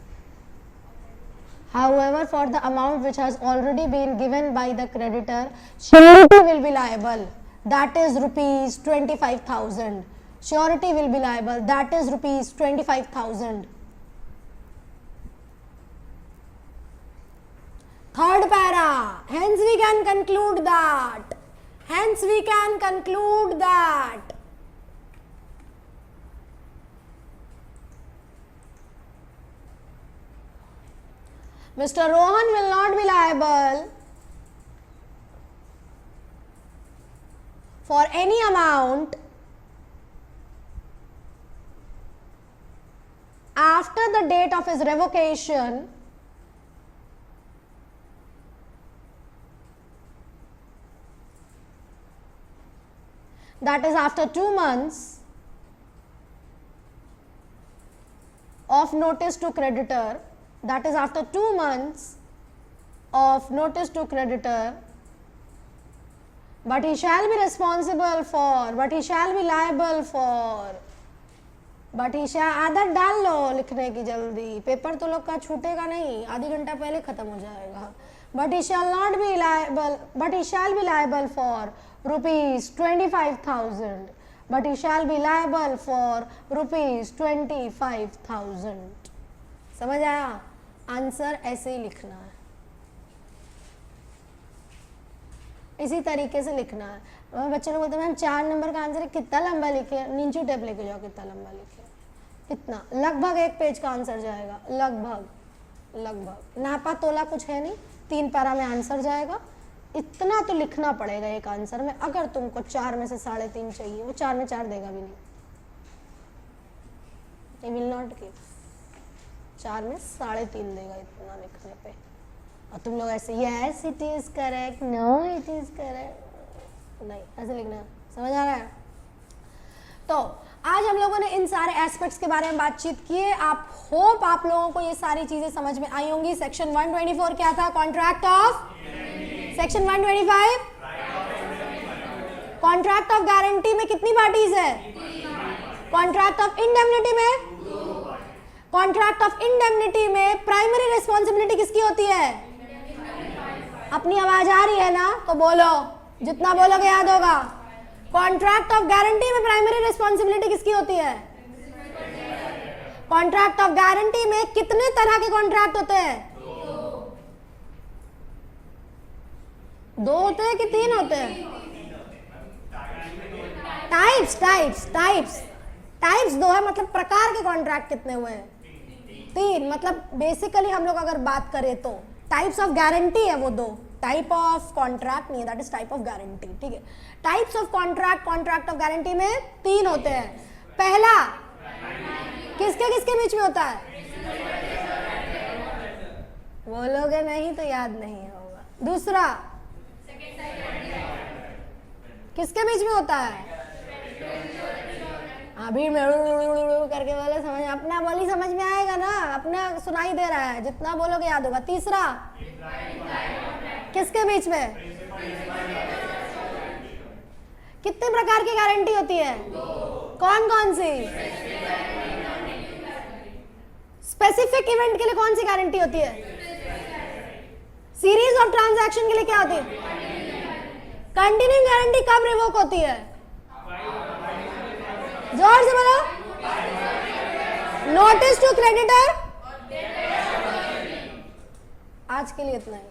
However, for the amount which has already been given by the creditor, surety will be liable, that is rupees 25,000. Surety will be liable, that is rupees 25,000. Third para, hence we can conclude that, Mr. Rohan will not be liable for any amount after the date of his revocation that is after 2 months of notice to creditor, that is after 2 months of notice to creditor, but he shall be responsible for, but he shall be liable for, but he shall, आदत डाल लो लिखने की जल्दी, paper तो लोग का छूटेगा नहीं, आधी घंटा पहले खत्म हो जाएगा. But he shall not be liable, but he shall be liable for rupees 25,000, but he shall be liable for rupees 25,000. समझ आया? आंसर ऐसे ही लिखना है, इसी तरीके से लिखना है. बच्चे लोग बोलते हैं मैम 4 नंबर का आंसर है, कितना लंबा लिखे, नीचे टेप लेके जाओ, कितना लंबा लिखे, कितना, लगभग 1 पेज का आंसर जाएगा, लगभग नापा तोला कुछ है नहीं, 3 पैरा में आंसर जाएगा. इतना तो लिखना पड़ेगा एक आंसर में. अगर तुमको 4 में से 3.5 चाहिए, वो 4 में 4 देगा भी नहीं, he will not give, 4 में 3.5 देगा इतना लिखने पे. और तुम लोग ऐसे yes it is correct, no it is correct, नहीं ऐसे लिखना. समझ आ रहा है? तो आज हम लोगों ने इन सारे एस्पेक्ट्स के बारे में बातचीत की है. आप होप आप लोगों को ये सारी चीजें समझ में आई होंगी. सेक्शन 124 क्या था? Contract of. Section 125 contract of guarantee में कितनी पार्टीज है? कॉन्ट्रैक्ट ऑफ इंडेमनिटी में, कॉन्ट्रैक्ट ऑफ इंडेमनिटी में प्राइमरी रिस्पॉन्सिबिलिटी किसकी होती है? अपनी आवाज आ रही है ना तो बोलो, जितना बोलोगे याद होगा. कॉन्ट्रैक्ट ऑफ गारंटी में प्राइमरी रिस्पॉन्सिबिलिटी किसकी होती है? कॉन्ट्रैक्ट ऑफ गारंटी में कितने तरह के कॉन्ट्रैक्ट होते हैं? 2 होते हैं कि 3 होते हैं? टाइप्स 2 है, मतलब प्रकार के कॉन्ट्रैक्ट कितने हुए हैं? 3. मतलब बेसिकली हम लोग अगर बात करें तो टाइप्स ऑफ गारंटी है वो 2, टाइप ऑफ कॉन्ट्रैक्ट नहीं है, that is type of guarantee. ठीक है, types of contract of guarantee में 3 होते हैं. पहला किसके बीच में होता है? बोलोगे नहीं तो याद नहीं होगा. दूसरा किसके बीच में होता है? अभी करके बोले, समझ अपना बोली समझ में आएगा ना, अपना सुनाई दे रहा है, जितना बोलोगे याद होगा. तीसरा किसके बीच में? कितने प्रकार की गारंटी होती है? कौन कौन सी? स्पेसिफिक इवेंट के लिए कौन सी गारंटी होती है? सीरीज ऑफ ट्रांजैक्शन के लिए क्या होती है? कंटिन्यूइंग गारंटी कब रिवोक होती है? जोर से बोलो. Notice to creditor. आज के लिए इतना ही.